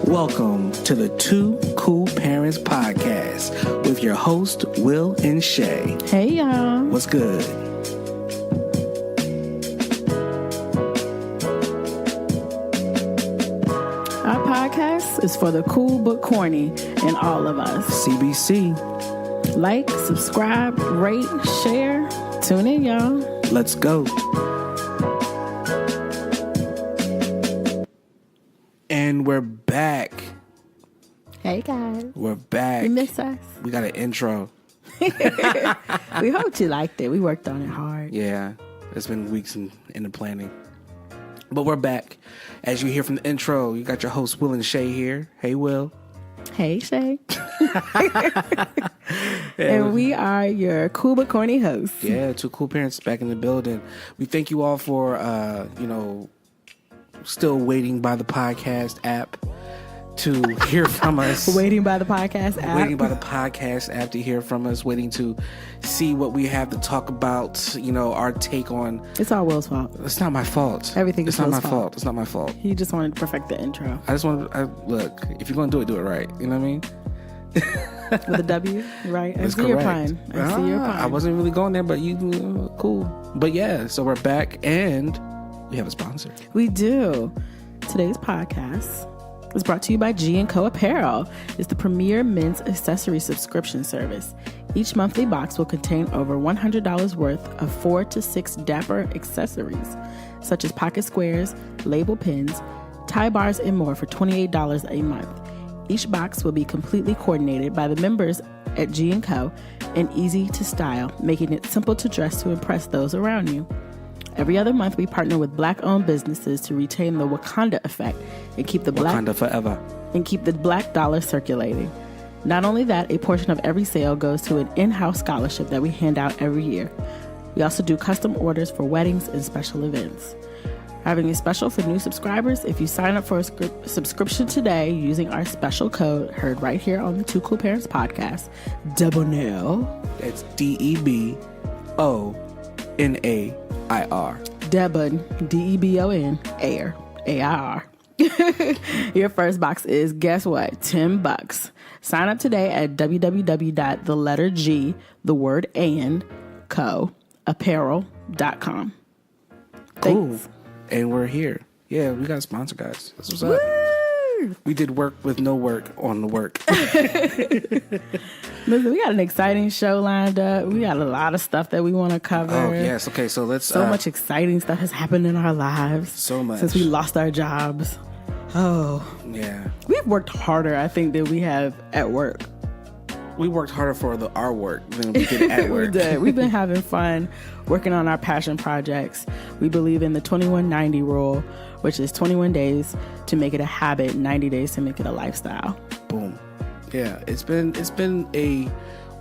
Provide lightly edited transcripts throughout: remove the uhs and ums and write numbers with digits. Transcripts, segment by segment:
Welcome to the Two Cool Parents Podcast with your host, Will and Shay. Hey, y'all. What's good? Our podcast is for the cool but corny in all of us. CBC. Like, subscribe, rate, share. Tune in, y'all. Let's go. And we're back. Hey, guys. We're back. You miss us? We got an intro. We hope you liked it. We worked on it hard. Yeah, it's been weeks in the planning. But we're back. As you hear from the intro, you got your host, Will and Shay here. Hey, Will. Hey, Shay. And we are your cool but corny hosts. Yeah, Two Cool Parents back in the building. We thank you all for, still waiting by the podcast app to hear from us. Waiting by the podcast app. Waiting by the podcast app to hear from us. Waiting to see what we have to talk about. You know, our take on. It's all Will's fault. It's not my fault. Everything is It's not Will's my fault. It's not my fault. He just wanted to perfect the intro. I just want to look. If you're going to do it right. You know what I mean? With a W, right? That's I see your correct. pun. I see your pun. I wasn't really going there, but you cool. But yeah, so we're back and we have a sponsor. We do. Today's podcast is brought to you by G&Co Apparel. It's the premier men's accessory subscription service. Each monthly box will contain over $100 worth of 4 to 6 dapper accessories, such as pocket squares, label pins, tie bars, and more for $28 a month. Each box will be completely coordinated by the members at G&Co and easy to style, making it simple to dress to impress those around you. Every other month, we partner with Black-owned businesses to retain the Wakanda effect and keep the Wakanda forever. And keep the black dollar circulating. Not only that, a portion of every sale goes to an in-house scholarship that we hand out every year. We also do custom orders for weddings and special events. Having a special for new subscribers, if you sign up for a subscription today using our special code heard right here on the Two Cool Parents Podcast, DEBONAIR. That's DEBONAIR. Debon, DEBON, AIR, AIR. Your first box is, guess what? $10. Sign up today at www.co.apparel.com. Cool. Thanks. And we're here. Yeah, we got a sponsor, guys. That's what's up. We did work with no work on the work. Listen, we got an exciting show lined up. We got a lot of stuff that we want to cover. Oh, yes. Okay, so let's... So much exciting stuff has happened in our lives. So much. Since we lost our jobs. Oh. Yeah. We've worked harder, I think, than we have at work. We worked harder for our work than we did at work. We did. We've been having fun working on our passion projects. We believe in the 21-90 rule, which is 21 days to make it a habit, 90 days to make it a lifestyle. Boom. Yeah, it's been a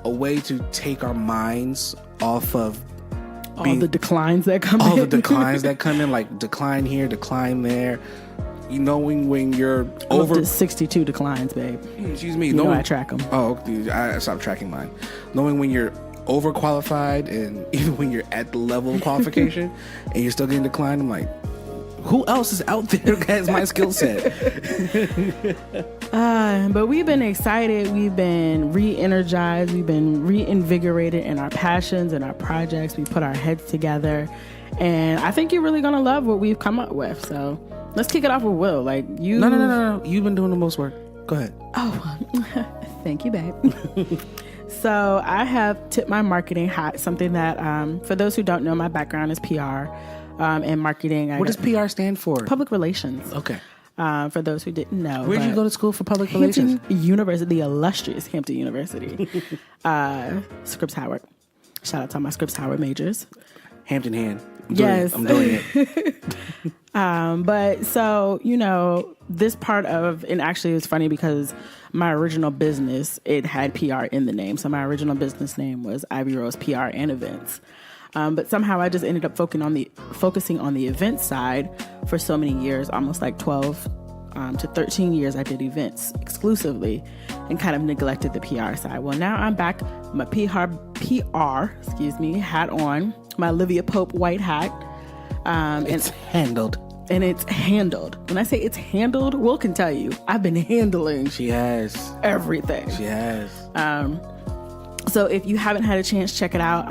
way to take our minds off of all the declines that come in. All the declines that come in, like decline here, decline there. You knowing when you're over... Up to 62 declines, babe. Excuse me. You know I track them. Oh, I stopped tracking mine. Knowing when you're overqualified and even when you're at the level of qualification and you're still getting declined, I'm like, who else is out there that has my skill set? But we've been excited. We've been re-energized. We've been reinvigorated in our passions and our projects. We put our heads together. And I think you're really going to love what we've come up with. So... let's kick it off with Will. Like you. No. You've been doing the most work. Go ahead. Oh, thank you, babe. So I have tipped my marketing hat. Something that, for those who don't know, my background is PR and marketing. What does PR stand for? Public relations. Okay. For those who didn't know. Where did you go to school for public Hampton relations? University, the illustrious Hampton University. Scripps Howard. Shout out to my Scripps Howard majors. Hampton Hand. I'm doing it. But so, this part of, and actually it's funny because my original business, it had PR in the name. So my original business name was Ivy Rose PR and Events. But somehow I just ended up focusing on the event side for so many years, almost like 12 to 13 years I did events exclusively and kind of neglected the PR side. Well, now I'm back, my PR, hat on, my Olivia Pope white hat. It's handled and it's handled. When I say it's handled, Will can tell you, I've been handling She has. everything. She has. So if you haven't had a chance, check it out.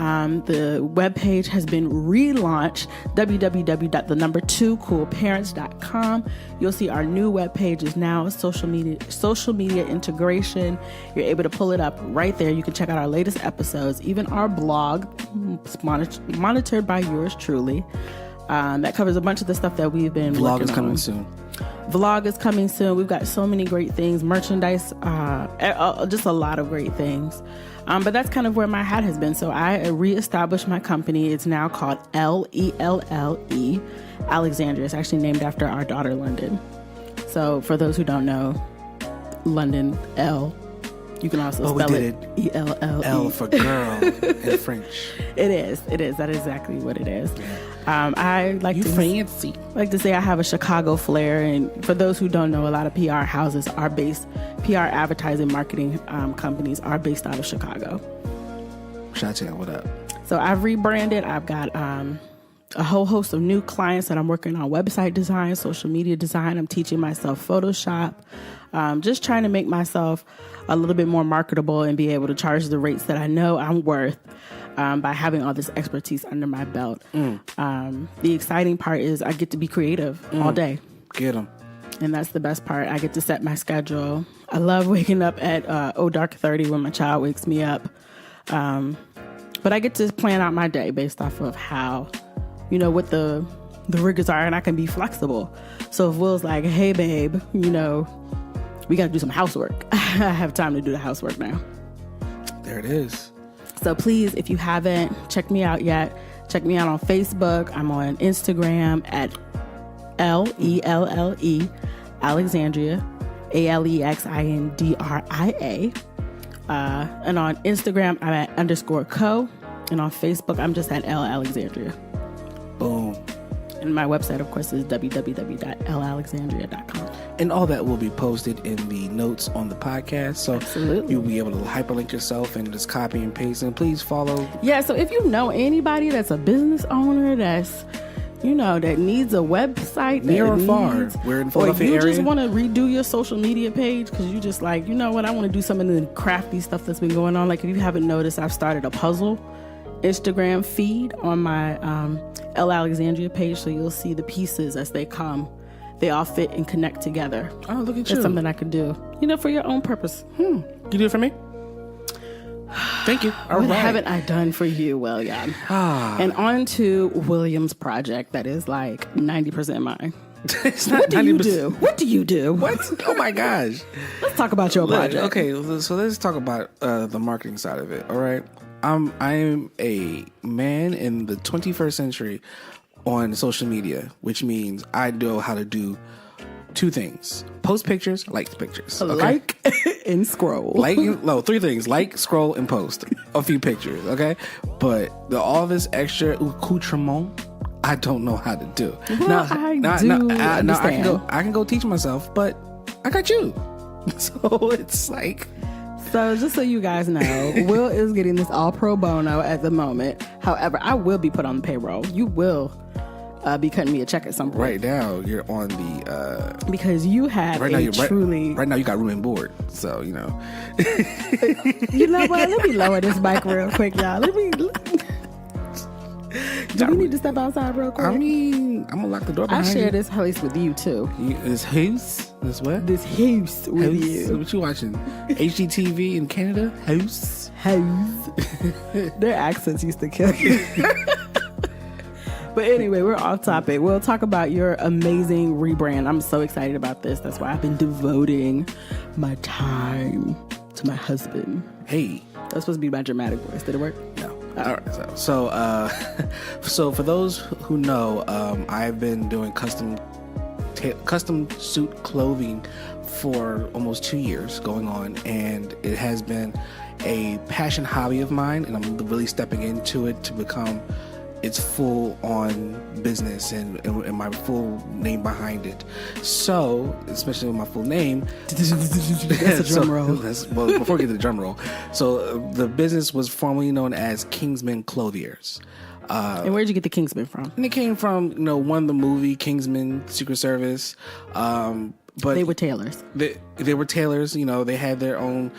The webpage has been relaunched, www.2coolparents.com. You'll see our new webpage is now social media integration. You're able to pull it up right there. You can check out our latest episodes, even our blog, monitored by yours truly. That covers a bunch of the stuff that we've been Vlog working is coming on. soon. Vlog is coming soon. We've got so many great things, merchandise, just a lot of great things. But that's kind of where my hat has been. So I reestablished my company. It's now called L-E-L-L-E Alexandria. It's actually named after our daughter, London. So for those who don't know, London, L. You can also spell it E-L-L-E. L for girl in French. It is. That is exactly what it is. I like fancy. like to say I have a Chicago flair, and for those who don't know, a lot of PR houses are based, PR advertising marketing companies are based out of Chicago. Chi-Town, what up? So I've rebranded. I've got a whole host of new clients that I'm working on website design, social media design. I'm teaching myself Photoshop, just trying to make myself a little bit more marketable and be able to charge the rates that I know I'm worth by having all this expertise under my belt. The exciting part is I get to be creative all day. Get them. And that's the best part. I get to set my schedule. I love waking up at dark 30 when my child wakes me up. But I get to plan out my day based off of how, what the rigors are, and I can be flexible. So if Will's like, hey, babe, we got to do some housework, I have time to do the housework now. There it is. So please, if you haven't checked me out yet, check me out on Facebook. I'm on Instagram at L-E-L-L-E Alexandria, Alexandria. And on Instagram, I'm at _co. And on Facebook, I'm just at L Alexandria. Boom. And my website, of course, is www.lalexandria.com. And all that will be posted in the notes on the podcast. So Absolutely. You'll be able to hyperlink yourself and just copy and paste. And please follow. Yeah, so if you know anybody that's a business owner that's, that needs a website. Near or far. We're in Philadelphia area. Or you area. just want to redo your social media page because you just like, I want to do some of the crafty stuff that's been going on. Like if you haven't noticed, I've started a puzzle Instagram feed on my L Alexandria page, so you'll see the pieces as they come. They all fit and connect together. Oh, look at That's you. something I could do, for your own purpose. You do it for me? Thank you. All What right. haven't I done for you, William? And on to William's project that is like 90% mine. It's not What do you 90%. do? What do you do? What? Oh my gosh. Let's talk about your project. Okay, so let's talk about the marketing side of it. All right. I'm a man in the 21st century on social media, which means I know how to do two things: post pictures, like pictures. Okay? Like and scroll. Three things: like, scroll, and post a few pictures. Okay, but all this extra accoutrement, I don't know how to do. Well, I understand. I can go teach myself, but I got you, so it's like. So just so you guys know, Will is getting this all pro bono at the moment. However, I will be put on the payroll. You will be cutting me a check at some point. Right now, you're on the because you have right now. Right now, you got room and board, so You know what? Let me lower this mic real quick, y'all. Do we need to step outside real quick? I mean, I'm gonna lock the door I behind share you. this house with you too. This house? This what? This house with House? you. What you watching? HGTV in Canada? House? House. Their accents used to kill you. But anyway, we're off topic. We'll talk about your amazing rebrand. I'm so excited about this. That's why I've been devoting my time to my husband. Hey. That's supposed to be my dramatic voice. Did it work? No. All right. So for those who know, I've been doing custom suit clothing for almost 2 years going on, and it has been a passion hobby of mine, and I'm really stepping into it to become its full on business and my full name behind it. So, especially with my full name, That's a drum roll. well, before we get to the drum roll, so the business was formerly known as Kingsman Clothiers. And where'd you get the Kingsman from? And it came from, one, the movie Kingsman, Secret Service. But They were tailors. They were tailors, they had their own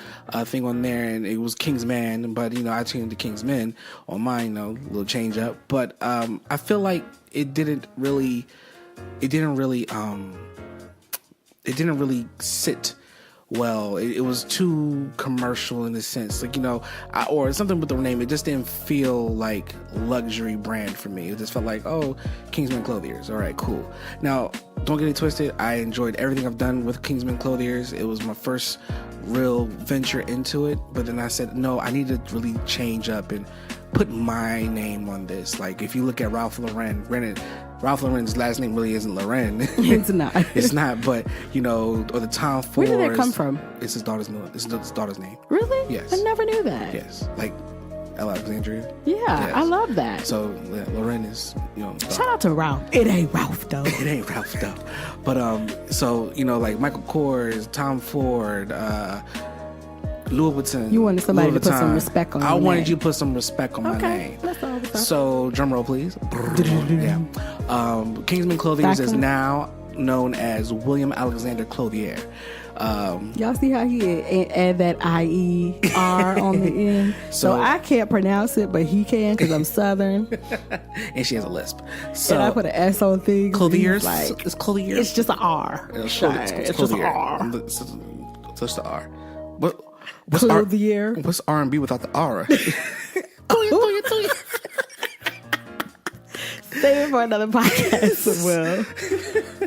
thing on there, and it was Kingsman, but I changed to Kingsmen on mine, a little change up. But I feel like it didn't really sit well. It was too commercial in a sense, or something with the name. It just didn't feel like luxury brand for me. It just felt like, oh, Kingsman Clothiers. All right, cool. Now, don't get it twisted. I enjoyed everything I've done with Kingsman Clothiers. It was my first real venture into it. But then I said, no, I need to really change up and put my name on this. Like, if you look at Ralph Lauren, granted, Ralph Lauren's last name really isn't Lauren. It's not. It's not, but, or the Tom Ford. Where did that come from? It's his daughter's name. It's his daughter's name. Really? Yes. I never knew that. Yes. Like Alexandria. Yeah, Yes. I love that. So Lauren is, Shout out to Ralph. It ain't Ralph, though. It ain't Ralph though. But like Michael Kors, Tom Ford, Louis Vuitton. You wanted somebody Louis to put some Vuitton. respect on I your wanted name. you to put some respect on my Okay, name. that's all. So drum roll, please. Yeah. Kingsman Clothiers is now known as William Alexander Clothier. Y'all see how he add that IER on the end? So I can't pronounce it, but he can because I'm Southern. And she has a lisp. So And I put an S on things. Clothiers. Like, It's Clothier. it's just an R. It's It's just an R. Just the R. What's Clothier. What's R&B without the R? Save it for another podcast, Will.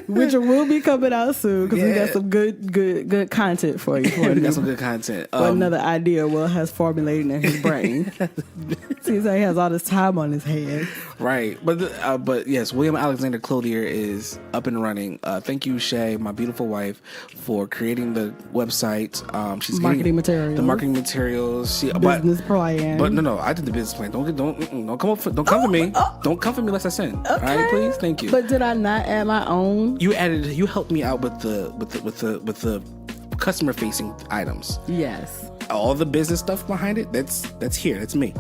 Which will be coming out soon because we got some good content for you. We got some good content. Another idea Will has formulated in his brain. Seems like he has all this time on his hands. Right, but yes, William Alexander Clothier is up and running. Thank you, Shay, my beautiful wife, for creating the website. She's Marketing materials. The marketing materials. Business plan. But no, I did the business plan. Don't come for me. Don't come for me unless I send. Okay. All right, please. Thank you. But did I not add my own? You helped me out with the customer facing items. Yes. All the business stuff behind it. That's here. That's me.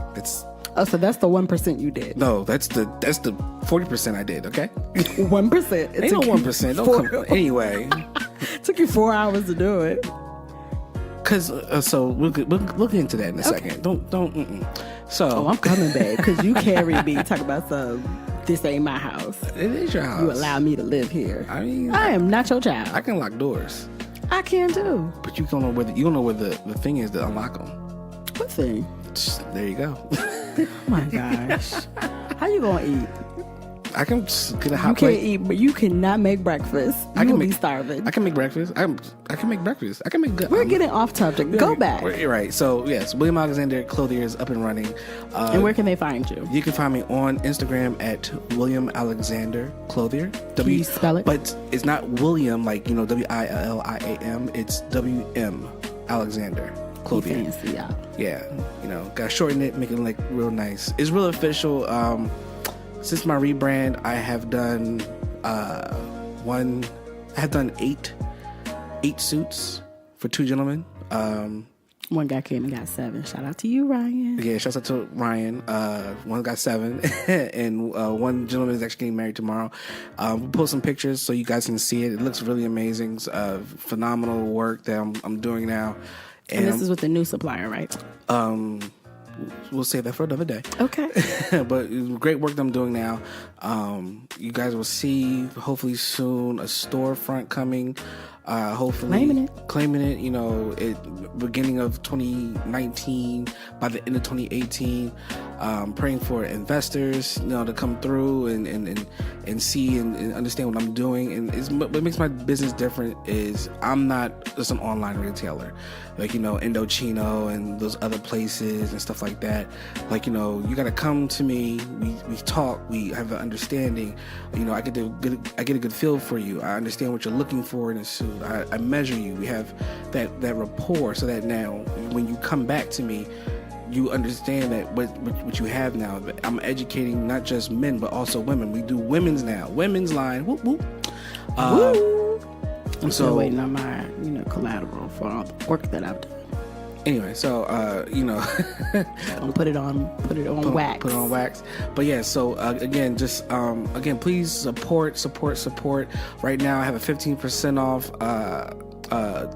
So that's the 1% you did. No, that's the 40% I did. Okay. 1%. Ain't no 1%. Don't come. Anyway. It took you 4 hours to do it. Cause so we'll get into that in a second. Don't. So I'm coming back because you carried me. Talk about this ain't my house. It is your house. You allow me to live here. I mean, I am not your child. I can lock doors, I can too. but you don't know where the thing is to unlock them. What thing? There you go. Oh my gosh. How you gonna eat? I can just get a You hot can't plate. eat, but you cannot make breakfast. You will be starving. I can make breakfast. I can make breakfast. I can make good. We're getting off topic. Go back. You're right. So yes, William Alexander Clothier is up and running. And where can they find you? You can find me on Instagram at William Alexander Clothier. Can you spell it? But it's not William like WILLIAM. It's WM Alexander Clothier. Fancy, y'all. Yeah, gotta shorten it, make it like real nice. It's real official. Since my rebrand, I have done eight suits for 2 gentlemen. One guy came and got 7. Shout out to you, Ryan. Yeah, shouts out to Ryan. One got 7, and one gentleman is actually getting married tomorrow. We'll post some pictures so you guys can see it. It looks really amazing. Phenomenal work that I'm doing now. And this is with the new supplier, right? We'll save that for another day. Okay. But great work that I'm doing now. You guys will see hopefully soon a storefront coming. Hopefully claiming it, beginning of 2019, by the end of 2018. Praying for investors, to come through and see and understand what I'm doing. And what makes my business different is I'm not just an online retailer, like Indochino and those other places and stuff like that. Like you got to come to me. We talk. We have an understanding. I get a good feel for you. I understand what you're looking for in a suit. I measure you. We have that rapport, so that now when you come back to me, you understand that what you have now. I'm educating not just men but also women. We do women's now. Women's line. Whoop whoop. I'm still waiting on my collateral for all the work that I've done. Anyway, so Don't put it on wax. Put it on wax. But yeah, so again, just please support. Right now, I have a 15% off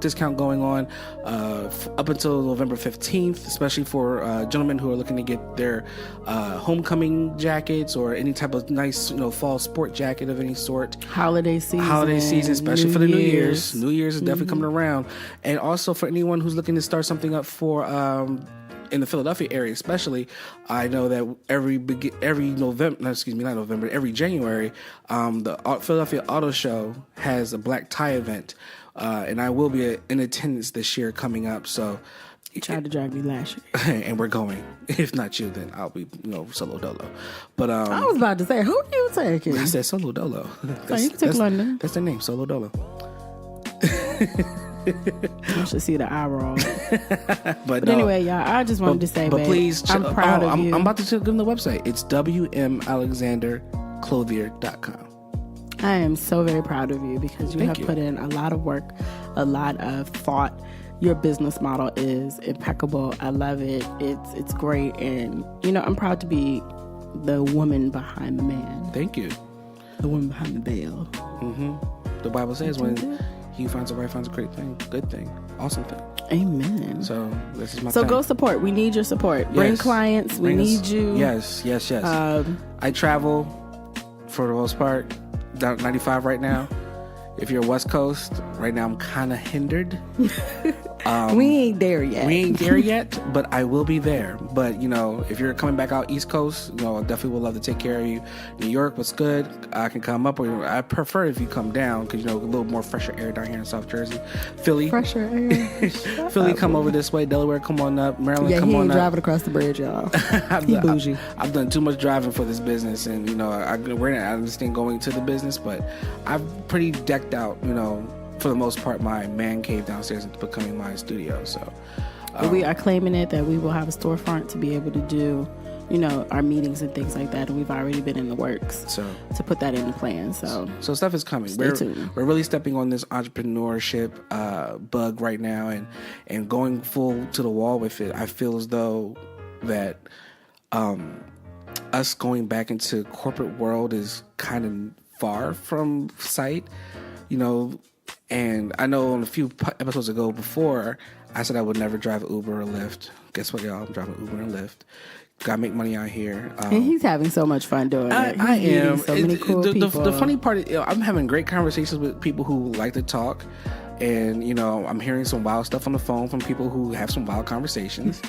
discount going on up until November 15th, especially for gentlemen who are looking to get their homecoming jackets or any type of nice, fall sport jacket of any sort. Holiday season, especially for the New Year's. New Year's is definitely coming around. And also for anyone who's looking to start something up for in the Philadelphia area, especially, I know that every January, the Philadelphia Auto Show has a black tie event, and I will be in attendance this year coming up. So, you tried to drag me last year, and we're going. If not you, then I'll be solo dolo. But I was about to say, who you taking? I said solo dolo. You can take London. That's their name, solo dolo. You should see the eye roll. But anyway, y'all, I just wanted to say, but please, I'm proud of you. I'm about to give them the website. It's wmalexanderclothier.com. I am so very proud of you because you Thank have you. put in a lot of work, a lot of thought. Your business model is impeccable. I love it. It's great, and I'm proud to be the woman behind the man. Thank you. The woman behind the veil. Mm-hmm. The Bible says when he finds a wife, finds a great thing, good thing, awesome thing. Amen. So this is my So thing. go support. We need your support. Bring clients. We need you. Yes. I travel for the most part down 95 right now. If you're West Coast, right now I'm kind of hindered. We ain't there yet. But I will be there. But, if you're coming back out East Coast, I definitely would love to take care of you. New York, what's good? I can come up. Or I prefer if you come down because, a little more fresher air down here in South Jersey. Philly. Fresher air. Philly, come over this way. Delaware, come on up. Maryland, come he on ain't up. driving across the bridge, y'all. He bougie. I've done too much driving for this business, and I understand going to the business, but I'm pretty decked out. For the most part, my man cave downstairs is becoming my studio. So we are claiming it that we will have a storefront to be able to do, our meetings and things like that, and we've already been in the works to put that in the plan. So stuff is coming. We're really stepping on this entrepreneurship bug right now, and going full to the wall with it. I feel as though that us going back into corporate world is kind of far from sight. And I know on a few episodes ago before, I said I would never drive Uber or Lyft. Guess what, y'all? I'm driving Uber and Lyft. Gotta make money out here. And he's having so much fun doing it. I am. So many cool people. The funny part is, I'm having great conversations with people who like to talk. And, I'm hearing some wild stuff on the phone from people who have some wild conversations.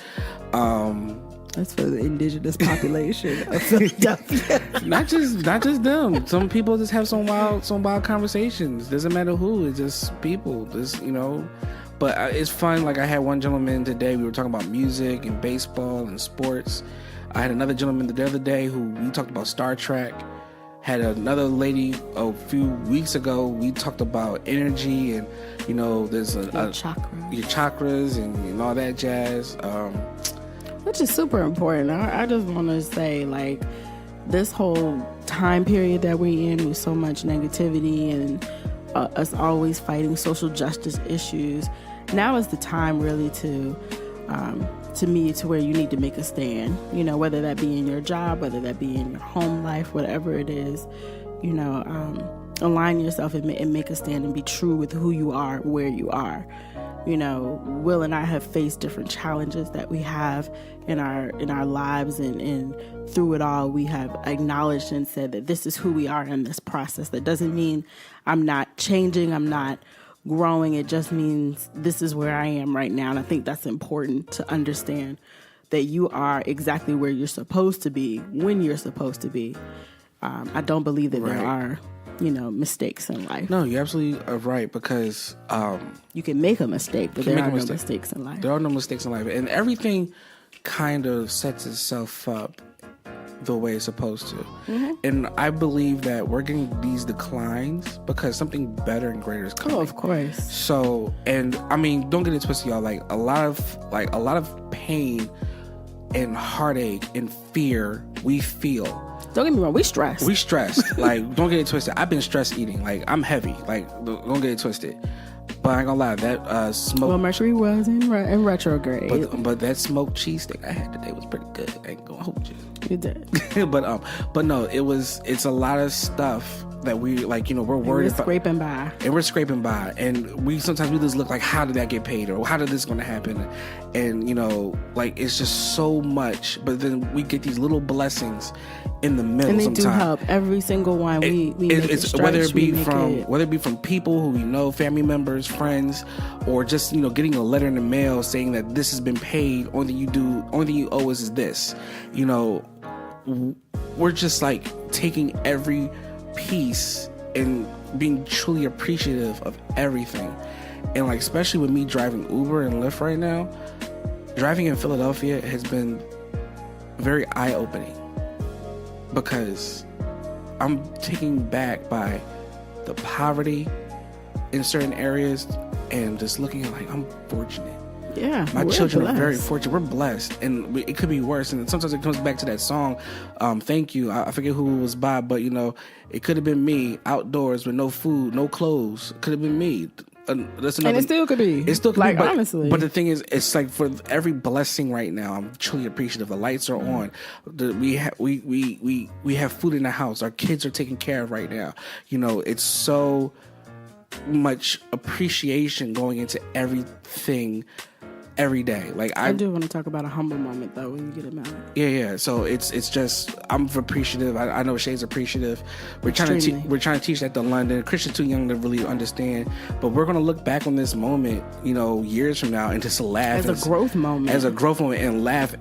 That's for the indigenous population of Philadelphia. not just them. Some people just have some wild conversations. Doesn't matter who. It's just people. But it's fun. Like I had one gentleman today. We were talking about music and baseball and sports. I had another gentleman the other day who we talked about Star Trek. Had another lady a few weeks ago. We talked about energy and there's your chakras and all that jazz. Which is super important. I just want to say, this whole time period that we're in with so much negativity and us always fighting social justice issues, now is the time really to me, to where you need to make a stand. Whether that be in your job, whether that be in your home life, whatever it is, align yourself and make a stand and be true with who you are, where you are. Will and I have faced different challenges that we have in our lives, and through it all, we have acknowledged and said that this is who we are in this process. That doesn't mean I'm not changing, I'm not growing. It just means this is where I am right now. And I think that's important to understand, that you are exactly where you're supposed to be when you're supposed to be. I don't believe that there are mistakes in life. No, you're absolutely right, because you can make a mistake, but there are no mistakes in life. There are no mistakes in life, and everything kind of sets itself up the way it's supposed to. Mm-hmm. And I believe that we're getting these declines because something better and greater is coming. Oh, of course. So, and I mean, don't get it twisted, y'all. A lot of pain and heartache and fear we feel. Don't get me wrong, we stressed. Don't get it twisted. I've been stress eating. I'm heavy. Don't get it twisted. But I ain't gonna lie, that smoked... Well, Mercury was in retrograde. But that smoked cheese stick I had today was pretty good. I ain't gonna hold you. You did. but no, it's a lot of stuff that we, like, you know, we're worried about. Scraping by. And we're scraping by. And we sometimes just look like, how did that get paid? Or how did this going to happen? And, you know, like, it's just so much. But then we get these little blessings in the middle and they sometimes. do help. Every single one. We make it stretch, whether it be from people who we know, family members, friends, or just, you know, getting a letter in the mail saying that this has been paid. Only thing you owe us is this. You know, we're just like taking every piece and being truly appreciative of everything. And like, especially with me driving Uber and Lyft right now, driving in Philadelphia has been very eye-opening because I'm taken back by the poverty in certain areas and just looking at, like, I'm fortunate. Yeah, my children are very fortunate. We're blessed, and it could be worse. And sometimes it comes back to that song, "Thank You." I forget who it was by, but you know, it could have been me outdoors with no food, no clothes. Could have been me. That's another, and it still could be. It still could like, be. Honestly, but the thing is, it's like for every blessing right now, I'm truly appreciative. The lights are on. We have food in the house. Our kids are taken care of right now. You know, it's so much appreciation going into everything. Every day. Like I do want to talk about a humble moment though when you get it married. Yeah. So it's just, I'm appreciative. I know Shay's appreciative. We're trying to teach that to London. Christian's too young to really understand, but we're gonna look back on this moment, you know, years from now and just laugh as a growth moment and laugh,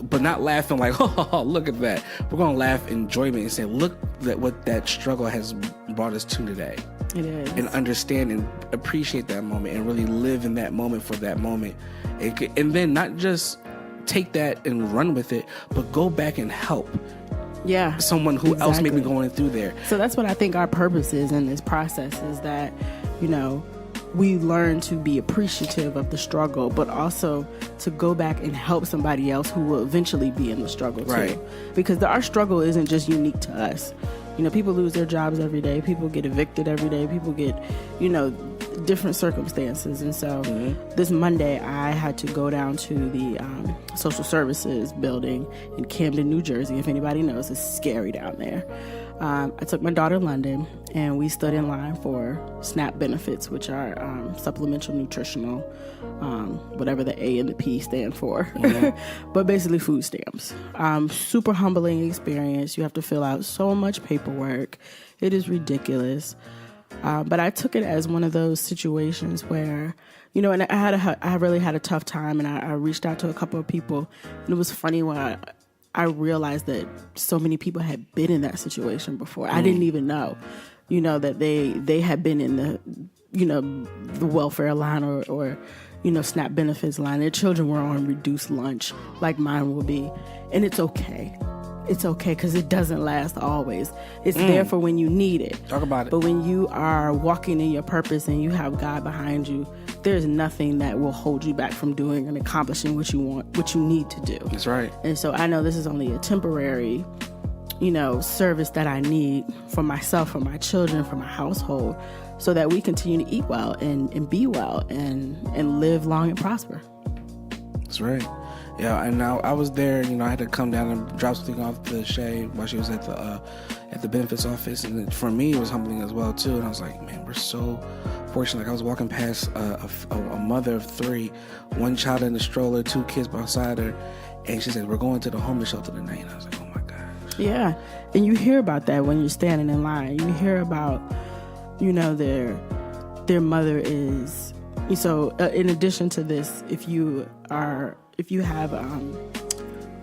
but not laughing like, oh, look at that. We're gonna laugh enjoyment and say, look at what that struggle has brought us to today. It is. And understand and appreciate that moment and really live in that moment for that moment. And then not just take that and run with it, but go back and help. Yeah. Someone who else may be going through there. So that's what I think our purpose is in this process, is that, you know, we learn to be appreciative of the struggle, but also to go back and help somebody else who will eventually be in the struggle too. Right. Because our struggle isn't just unique to us. You know, people lose their jobs every day. People get evicted every day. People get, you know, different circumstances. And so this Monday, I had to go down to the social services building in Camden, New Jersey. If anybody knows, it's scary down there. I took my daughter London, and we stood in line for SNAP benefits, which are supplemental nutritional, whatever the A and the P stand for, but basically food stamps. Super humbling experience. You have to fill out so much paperwork. It is ridiculous. But I took it as one of those situations where, you know, and I really had a tough time, and I reached out to a couple of people, and it was funny when I realized that so many people had been in that situation before. I didn't even know, you know, that they had been in the, you know, the welfare line or, you know, SNAP benefits line. Their children were on reduced lunch like mine will be. And it's okay. It's okay because it doesn't last always. It's there for when you need it. Talk about it. But when you are walking in your purpose and you have God behind you, there's nothing that will hold you back from doing and accomplishing what you want, what you need to do. That's right. And so I know this is only a temporary, you know, service that I need for myself, for my children, for my household, so that we continue to eat well and be well and live long and prosper. That's right. Yeah, and now I was there. You know, I had to come down and drop something off to Shay while she was at the benefits office, and for me, it was humbling as well too. And I was like, man, we're so fortunate. Like I was walking past a mother of 3, one child in the stroller, 2 kids beside her, and she said, "We're going to the homeless shelter tonight." And I was like, "Oh my gosh." Yeah, and you hear about that when you're standing in line. You hear about, you know, their mother is. So in addition to this, if you have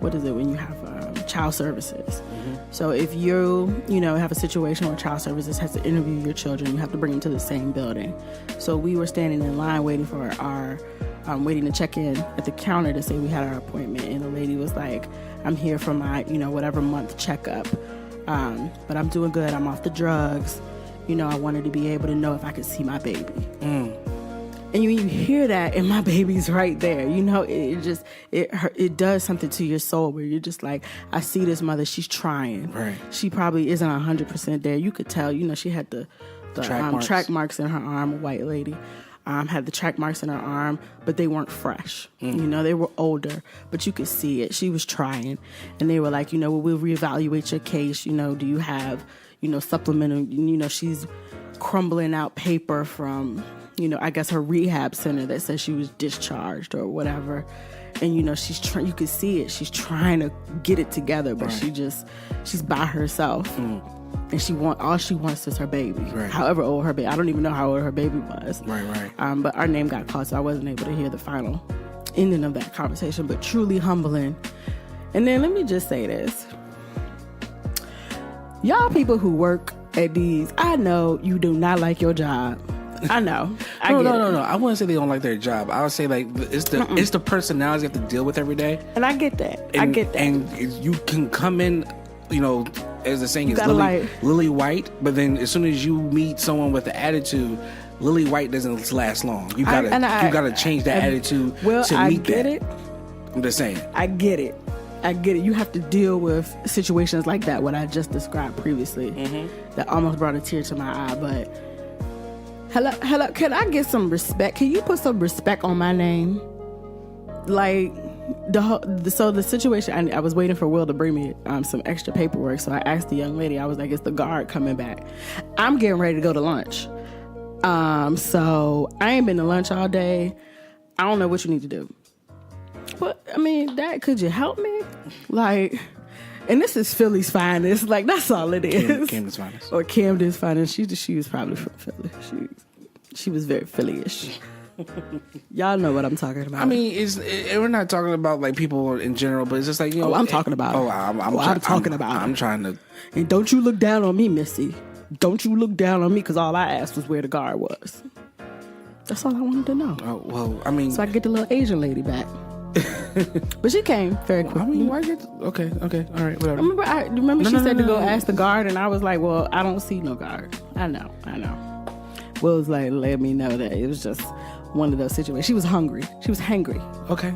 what is it when you have child services? So if you have a situation where child services has to interview your children, you have to bring them to the same building. So we were standing in line waiting for waiting to check in at the counter to say we had our appointment, and the lady was like, "I'm here for my whatever month checkup, but I'm doing good. I'm off the drugs. I wanted to be able to know if I could see my baby." And you hear that, and my baby's right there. It does something to your soul where you're just like, I see this mother. She's trying. Right. She probably isn't 100% there. You could tell. She had the track marks in her arm, a white lady. had the track marks in her arm, but they weren't fresh. You know, they were older, but you could see it. She was trying. And they were like, you know, we'll reevaluate your case. You know, do you have, you know, supplemental, you know, she's crumbling out paper from, you know, I guess her rehab center that says she was discharged or whatever. And, you know, you could see it. She's trying to get it together, but she's by herself. And all she wants is her baby. Right. However old her baby, I don't even know how old her baby was. Right. But our name got called, so I wasn't able to hear the final ending of that conversation, but truly humbling. And then let me just say this. Y'all people who work at these, I know you do not like your job. I know. No. I wouldn't say they don't like their job. I would say like it's the personalities you have to deal with every day. And I get that. And you can come in, you know, as the saying is lily white, but then as soon as you meet someone with an attitude, lily white doesn't last long. You gotta change that attitude to meet that. I get it. I'm just saying. I get it. You have to deal with situations like that, what I just described previously, that almost brought a tear to my eye. But hello, can I get some respect? Can you put some respect on my name? Like, the situation, I was waiting for Will to bring me some extra paperwork, so I asked the young lady, I was like, is the guard coming back? I'm getting ready to go to lunch. So I ain't been to lunch all day. I don't know what you need to do. But, I mean, Dad, could you help me? Like, and this is Philly's finest. Like, that's all it is. Camden's finest. Or Camden's finest. She was probably from Philly. She was very Philly-ish. Y'all know what I'm talking about. I mean, we're not talking about like people in general, but it's just like, you know. I'm talking about. I'm talking about. I'm trying to. And don't you look down on me, Missy. Don't you look down on me, because all I asked was where the guard was. That's all I wanted to know. Oh, well, I mean. So I get the little Asian lady back. But she came very quick. I mean, why get? Okay, all right, whatever. Remember she said to go ask the guard, and I was like, well, I don't see no guard. I know. Will was like, let me know that it was just one of those situations. She was hungry. She was hangry. Okay.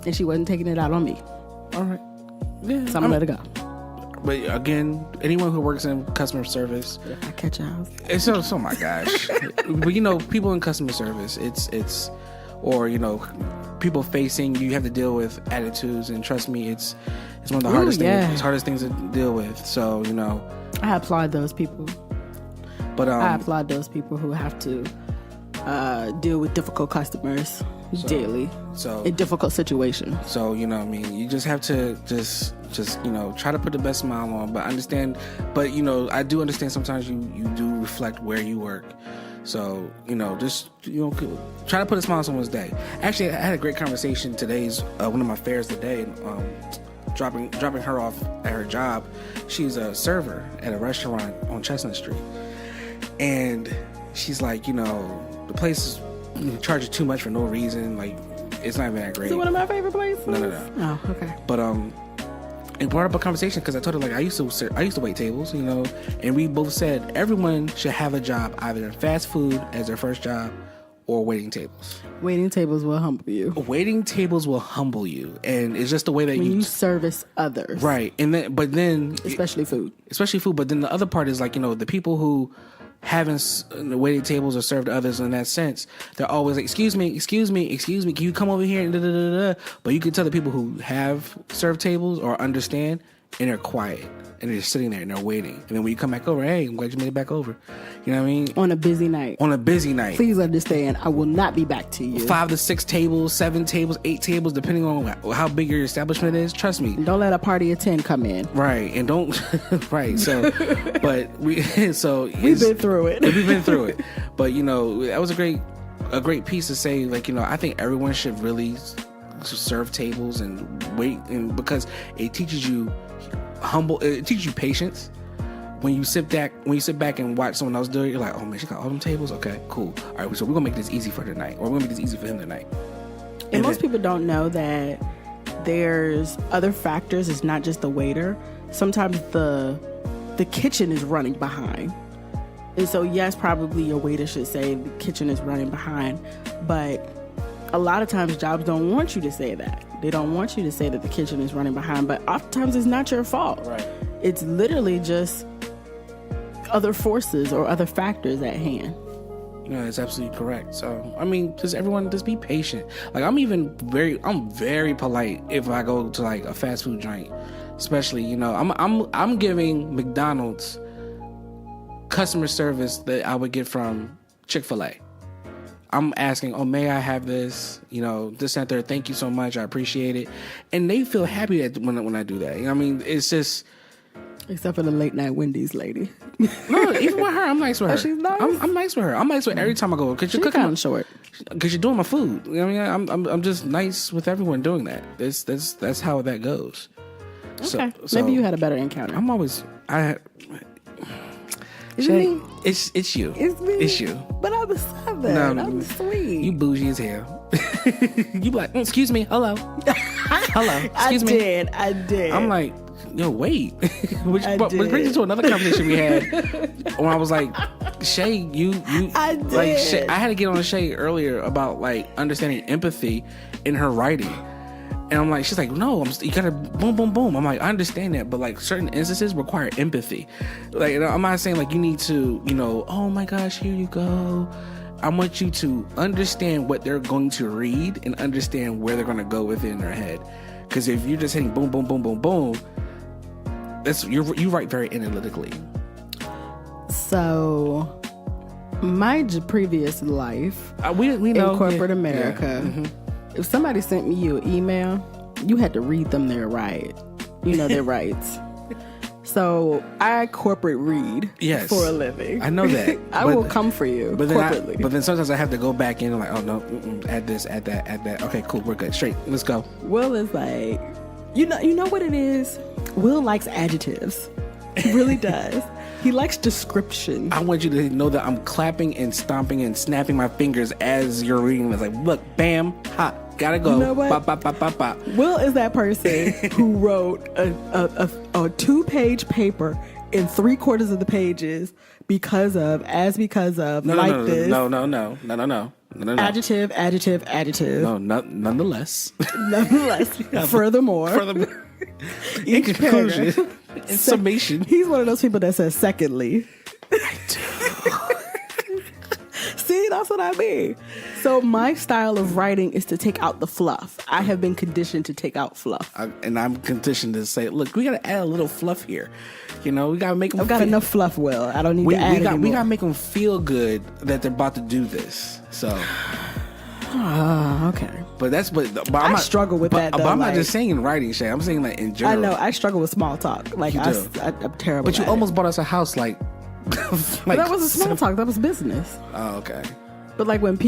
And she wasn't taking it out on me. All right. Yeah. So I'm going to let her go. But again, anyone who works in customer service. I catch y'all. It's oh my gosh. But you know, people in customer service, it's or, you know, people facing, you have to deal with attitudes, and trust me, it's one of the hardest things to deal with. So, you know. I applaud those people. But I applaud those people who have to deal with difficult customers daily. So in difficult situations. So, you know what I mean, you just have to just you know, try to put the best smile on, but you know, I do understand sometimes you do reflect where you work. So, you know, just, you know, try to put a smile on someone's day. Actually, I had a great conversation today's one of my fairs today, dropping her off at her job. She's a server at a restaurant on Chestnut Street. And she's like, you know, the place charges too much for no reason. Like, it's not even that great. Is it one of my favorite places? No. Oh, okay. But it brought up a conversation because I told her, like, I used to wait tables, you know, and we both said everyone should have a job either in fast food as their first job or waiting tables. Waiting tables will humble you. Waiting tables will humble you, and it's just the way that when you service others, right? And then especially food. But then the other part is, like, you know, the people who haven't waiting tables or served others in that sense, they're always like, excuse me, can you come over here? And but you can tell the people who have served tables or understand, and they're quiet and they're just sitting there and they're waiting. And then when you come back over, hey, I'm glad you made it back over. You know what I mean? On a busy night. Please understand, I will not be back to you. 5 to 6 tables, 7 tables, 8 tables, depending on how big your establishment is. Trust me. Don't let a party of 10 come in. Right. And don't, right. So, but we've been through it. We've been through it. But, you know, that was a great piece to say, like, you know, I think everyone should really serve tables and wait, and because it teaches you it teaches you patience. When you sit back and watch someone else do it, you're like, oh man, she got all them tables? Okay, cool. All right, so we're gonna make this easy for tonight, or we're gonna make this easy for him tonight. And most people don't know that there's other factors. It's not just the waiter. Sometimes the kitchen is running behind. And so yes, probably your waiter should say the kitchen is running behind, but a lot of times jobs don't want you to say that. They don't want you to say that the kitchen is running behind, but oftentimes it's not your fault. Right. It's literally just other forces or other factors at hand. It's absolutely correct. So, I mean, everyone just be patient. Like, I'm very polite if I go to like a fast food joint, especially, I'm giving McDonald's customer service that I would get from Chick-fil-A. I'm asking, may I have this? This and that. Thank you so much. I appreciate it. And they feel happy when I do that. It's just... Except for the late night Wendy's lady. No, even with her, I'm nice with her. Oh, she's nice? I'm nice with her. I'm nice with every time I go. Because you're kind of short. Because you're doing my food. I'm just nice with everyone doing that. That's how that goes. Okay. So maybe you had a better encounter. I'm always... Is it me? It's you. It's me. It's you. But I'm a Southern. I'm sweet. You bougie as hell. You be like, excuse me, hello. Hello. Excuse me. I did. I'm like, yo, wait. which brings us to another conversation we had when I was like, Shay, I did. Like, Shay, I had to get on Shay earlier about like understanding empathy in her writing. And I'm like, she's like, no, you gotta boom, boom, boom. I'm like, I understand that, but like certain instances require empathy. Like, I'm not saying like you need to, oh my gosh, here you go. I want you to understand what they're going to read and understand where they're going to go with it in their head. Because if you're just hitting boom, boom, boom, boom, boom, you write very analytically. So, my previous life we know in corporate America. Yeah. Mm-hmm. If somebody sent me your email, you had to read them their right. Their rights. So I corporate read for a living. I know that. I will come for you corporately. But then sometimes I have to go back in and like, oh no, add this, add that, add that. Okay, cool, we're good. Straight, let's go. Will is like, you know what it is? Will likes adjectives. He really does. He likes description. I want you to know that I'm clapping and stomping and snapping my fingers as you're reading. It's like, look, bam, ha, gotta go. You know what? Bop, bop, bop, bop, bop. Will is that person who wrote a 2-page paper in 3/4 of the pages because of, this. No. Adjective. No, nonetheless. Furthermore. In conclusion. In summation. He's one of those people that says secondly. I do. See, that's what I mean. So my style of writing is to take out the fluff. I have been conditioned to take out fluff. And I'm conditioned to say, look, we got to add a little fluff here. We got to make them... I've got enough fluff, Will. I don't need to add anymore. We got to make them feel good that they're about to do this. So... okay. But I struggle with that, though. But I'm not just saying in writing, Shay. I'm saying like in general. I know. I struggle with small talk. Like, I'm terrible But you almost bought us a house, like but that wasn't small talk. That was business. Oh, okay. But like when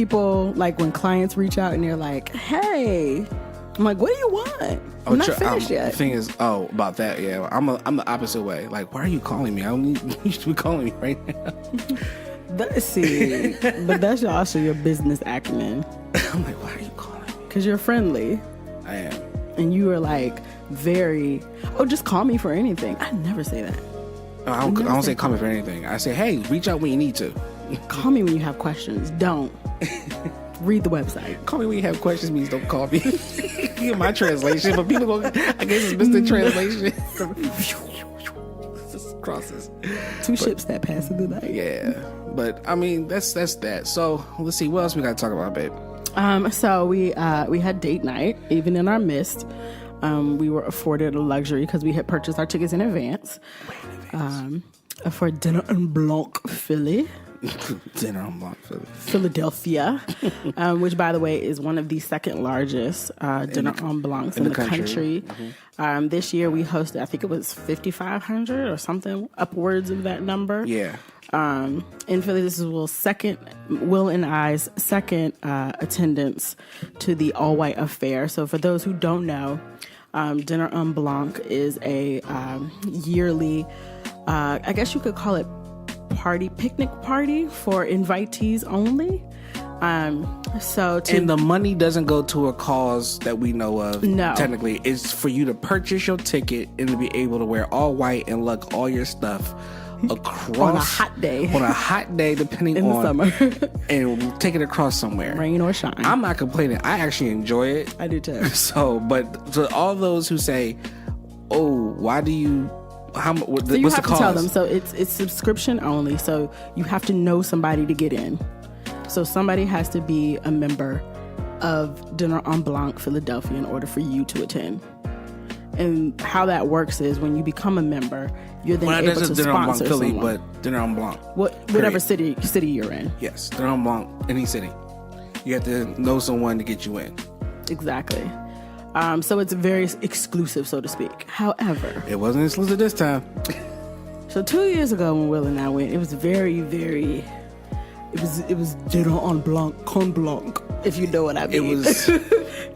clients reach out and they're like, hey, I'm like, what do you want? I'm not finished yet. The thing is, about that, yeah. I'm the opposite way. Like, why are you calling me? I don't need you to be calling me right now. But that's also your business acumen. I'm like, why are you calling me? Because you're friendly. I am. And you are like just call me for anything. I never say that. I don't say call me for anything. I say, hey, reach out when you need to. Call me when you have questions. Don't. Read the website. Call me when you have questions means don't call me. My translation, but people go, I guess it's Mr. Translation. Just crosses. Two ships that pass in the night. Yeah. But I mean, that's that. So let's see, what else we got to talk about, babe? So we had date night, even in our midst. We were afforded a luxury because we had purchased our tickets in advance. For Dinner en Blanc Philly. Dinner en Blanc Philly. Philadelphia, which, by the way, is one of the second largest dinner en blancs in the country. Mm-hmm. This year we hosted, I think it was 5,500 or something, upwards of that number. Yeah. In Philly, this is Will and I's second attendance to the All White Affair. So for those who don't know, Dinner en Blanc is a yearly, I guess you could call it picnic party for invitees only. And the money doesn't go to a cause that we know of. No. Technically, it's for you to purchase your ticket and to be able to wear all white and lug all your stuff across on a hot day, depending in on the summer, and take it across somewhere, rain or shine. I'm not complaining. I actually enjoy it. I do too. So, but to all those who say, "Oh, why do you?" What's the cause? To tell them. So it's subscription only. So you have to know somebody to get in. So somebody has to be a member of Dinner en Blanc Philadelphia in order for you to attend. And how that works is when you become a member, you're then able to Dinner en Blanc sponsor Philly, someone. but Dinner en Blanc. Whatever city you're in. Yes, Dinner en Blanc, any city. You have to know someone to get you in. Exactly. So it's very exclusive, so to speak. However, it wasn't exclusive this time. So 2 years ago when Will and I went, it was very, very... It was Dinner en Blanc, con Blanc, if you know what I mean.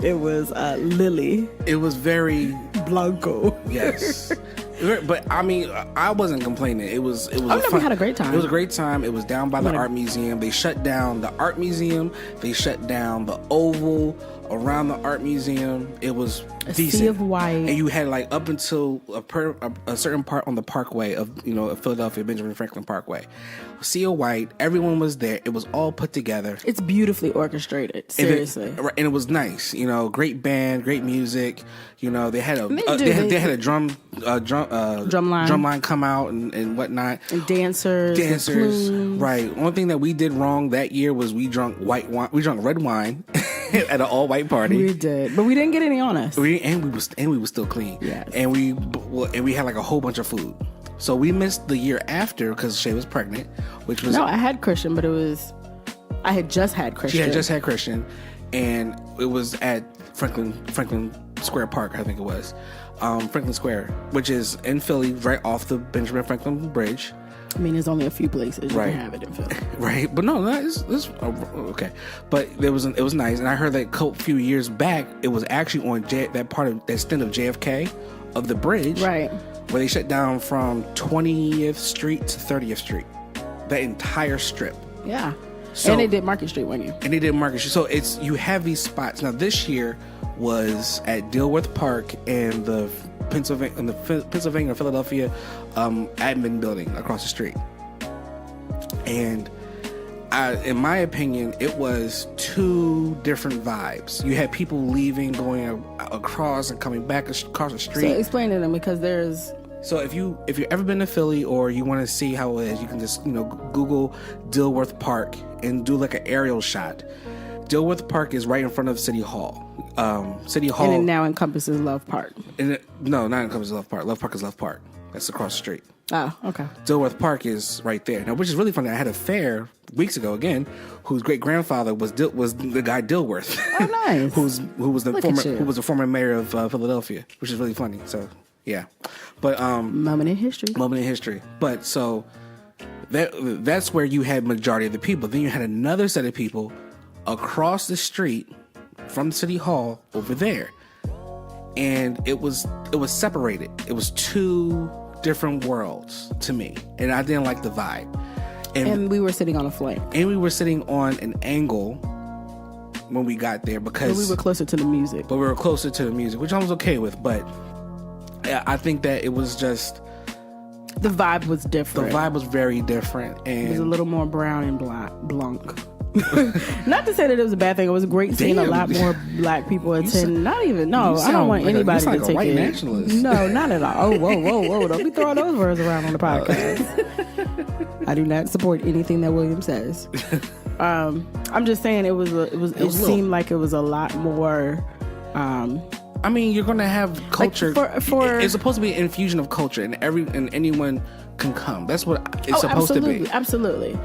It was Lily. It was very Blanco. Yes. But I mean, I wasn't complaining. It was. We had a great time. It was a great time. It was down by the art museum. They shut down the art museum. They shut down the oval around the art museum. It was decent. Sea of white. And you had like up until a certain part on the Parkway of Philadelphia, Benjamin Franklin Parkway. Sea of white. Everyone was there. It was all put together. It's beautifully orchestrated. Seriously. And it was nice. Great band, great music. They had they had a drum line come out and whatnot. And dancers. Right. One thing that we did wrong that year was we drank white wine. We drank red wine at an all white party. We did, but we didn't get any on us. We were still clean. Yes. And we had like a whole bunch of food. So we missed the year after because Shay was pregnant, which was... No, I had Christian, but I had just had Christian. She had just had Christian, and it was at Franklin Square Park, I think it was. Franklin Square, which is in Philly, right off the Benjamin Franklin Bridge. I mean, there's only a few places you can have it in Philly. Right, but no, it's okay. But it was nice, and I heard that a few years back, it was actually on that part of that stint of JFK, of the bridge. Right. Where they shut down from 20th Street to 30th Street. That entire strip. Yeah. So, and they did Market Street, weren't you? And they did Market Street. So you have these spots. Now this year was at Dilworth Park and the Pennsylvania Philadelphia admin building across the street. And in my opinion, it was two different vibes. You had people leaving, going across and coming back across the street. So explain to them, because there's... So if you've ever been to Philly or you want to see how it is, you can just Google Dilworth Park and do like an aerial shot. Dilworth Park is right in front of City Hall. City Hall, and it now encompasses Love Park. No, not encompasses Love Park. Love Park is Love Park. That's across the street. Oh, okay. Dilworth Park is right there. Now, which is really funny. I had a fair weeks ago again, whose great grandfather was the guy Dilworth. Oh, nice. who was the former mayor of Philadelphia, which is really funny. So yeah, but moment in history. But so that's where you had majority of the people. Then you had another set of people across the street from City Hall over there, and it was separated. It was two different worlds to me, and I didn't like the vibe. And we were sitting on a flank. And we were sitting on an angle when we got there because... But we were closer to the music. Which I was okay with, but I think that it was just... The vibe was different. The vibe was very different. And it was a little more brown and blanc. Not to say that it was a bad thing. It was great seeing a lot more black people attend. I don't want anybody to take white it. Nationalist. No, not at all. Oh, whoa. Don't be throwing those words around on the podcast. I do not support anything that William says. I'm just saying it seemed like it was a lot more. I mean, you're going to have culture. It's supposed to be an infusion of culture, and anyone can come. That's what it's supposed to be. Absolutely.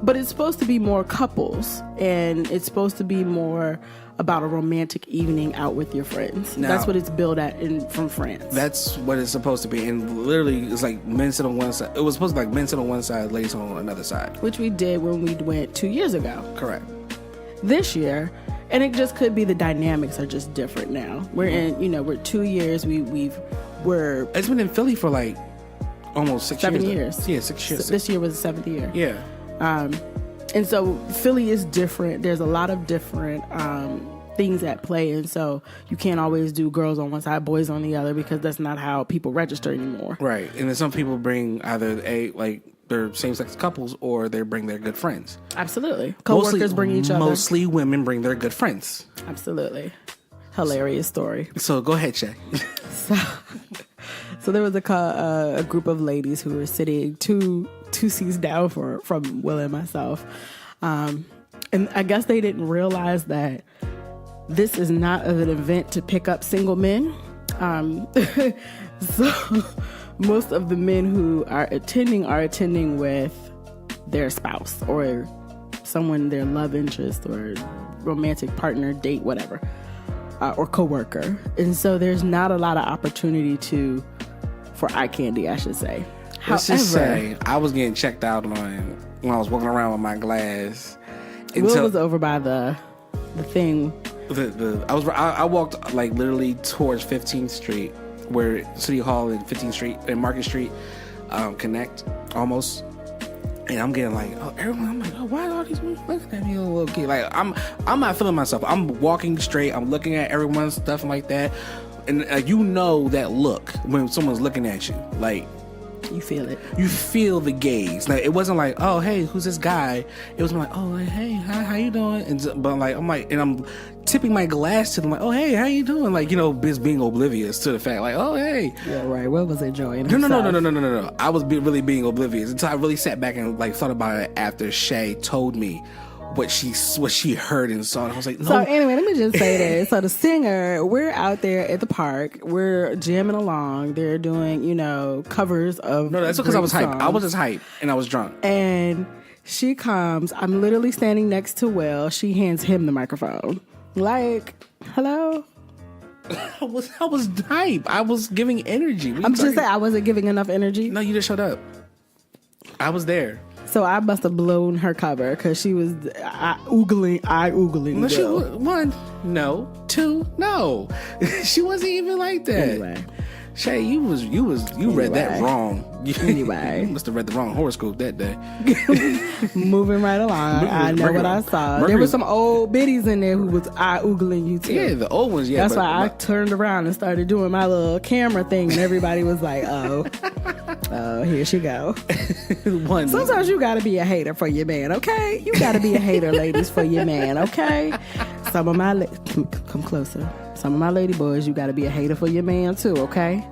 But it's supposed to be more couples, and it's supposed to be more about a romantic evening out with your friends. Now, that's what it's billed at from France. That's what it's supposed to be. And literally, it's like men sit on one side. It was supposed to be like men sit on one side, ladies on another side. Which we did when we went 2 years ago. Correct. This year, and it just could be the dynamics are just different now. We're in, we're 2 years. It's been in Philly for like almost 7 years. Yeah, 6 years. So this year was the 7th year. Yeah. And so Philly is different. There's a lot of different things at play, and so you can't always do girls on one side, boys on the other, because that's not how people register anymore. Right. And then some people bring either their same-sex couples, or they bring their good friends. Absolutely. Co-workers bring each other. Mostly women bring their good friends. Absolutely. Hilarious story. So go ahead, Shay. So there was a group of ladies who were sitting two seats down from Will and myself. And I guess they didn't realize that this is not an event to pick up single men. So most of the men who are attending with their spouse or someone, their love interest or romantic partner, date, whatever, or coworker. And so there's not a lot of opportunity for eye candy, I should say. Let's just say I was getting checked out on when I was walking around with my glass. Will was over by the thing. I walked like literally towards 15th Street, where City Hall and 15th Street and Market Street connect almost. And I'm getting like, I'm like, why are all these people looking at me a little kid? Like, I'm not feeling myself. I'm walking straight. I'm looking at everyone's stuff and like that. And you know that look when someone's looking at you. Like, you feel it. You feel the gaze. Like, it wasn't like, oh, hey, who's this guy? It was like, oh, like, hey, hi, how you doing? And I'm tipping my glass to them like, oh, hey, how you doing? Like, just being oblivious to the fact, like, oh, hey. Yeah, right. What was enjoying? No. I was really being oblivious until I really sat back and like thought about it after Shay told me what she heard and saw. And I was like, no. So anyway, let me just say this. So the singer, we're out there at the park. We're jamming along. They're doing, covers of. No, that's because I was hyped. I was just hyped and I was drunk. And she comes. I'm literally standing next to Will. She hands him the microphone. Like, hello. I was hyped. I was giving energy. I'm just saying I wasn't giving enough energy. No, you just showed up. I was there. So I must have blown her cover because she was oogling. No, she one, no, two, no. She wasn't even like that. Anyway. Shay, you read that wrong. Anyway. You must have read the wrong horoscope that day. Moving right along. I know what I saw. There were some old biddies in there who was eye-oogling you too. Yeah, the old ones, yeah. That's why I turned around and started doing my little camera thing and everybody was like, oh, here she go. Sometimes you gotta be a hater for your man, okay? You gotta be a hater, ladies, for your man, okay? Some of my come closer. Some of my lady boys, you gotta be a hater for your man too, okay?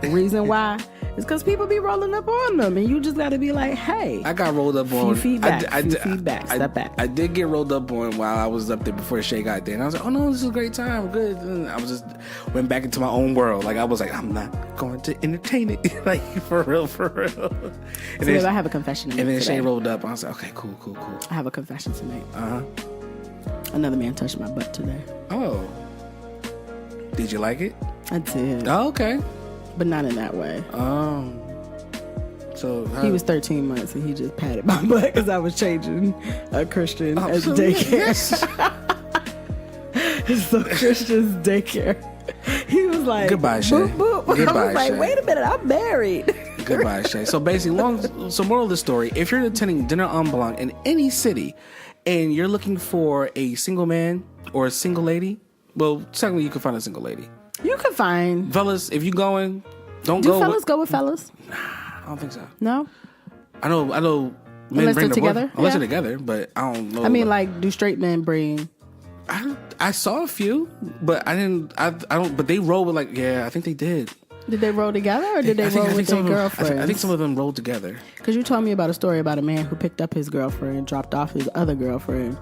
The reason why is because people be rolling up on them, and you just gotta be like, hey. I got rolled up on. Feedback, step back. I did get rolled up on while I was up there before Shay got there, and I was like, oh no, this is a great time, good. And I was just went back into my own world. Like I was like, I'm not going to entertain it, like for real. So then, I have a confession to make. And then today. Shay rolled up. I was like, okay, cool. I have a confession to make. Another man touched my butt today. Oh. Did you like it? I did. Oh, okay. But not in that way. So he was 13 months and he just patted my butt because I was changing a Christian as daycare. So Christian's daycare. He was like, goodbye, Shay. Boop, boop. Goodbye, I was like, Shay. wait a minute, I'm married. Goodbye, Shay. So basically, moral of the story, if you're attending Dinner en Blanc in any city and you're looking for a single man or a single lady, well, technically you can find a single lady. You can find. Fellas, if you going, don't Do go. Do fellas go with fellas? Nah, I don't think so. No? I know men unless bring they're together? Unless they're together, but I don't know. I mean, like, do straight men bring... I saw a few, but I don't, but they roll with like, yeah, I think they did. Did they roll together or did they roll with their girlfriends? I think some of them rolled together. Because you told me about a story about a man who picked up his girlfriend, dropped off his other girlfriend,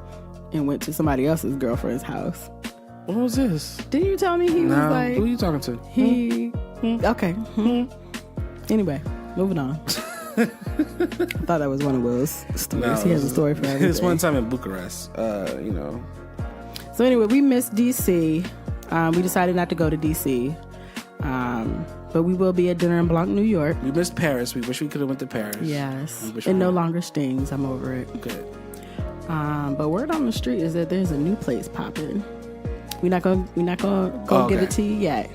and went to somebody else's girlfriend's house. What was this? Didn't you tell me he was like... Who are you talking to? Okay. Anyway, moving on. I thought that was one of Will's stories. No, he has a story for everything. This one time in Bucharest, So anyway, we missed DC. We decided not to go to DC. But we will be at Dinner en Blanc, New York. We missed Paris. We wish we could have went to Paris. Yes. It no longer stings. I'm over it. Good. But word on the street is that there's a new place popping. We're not gonna give it to you yet,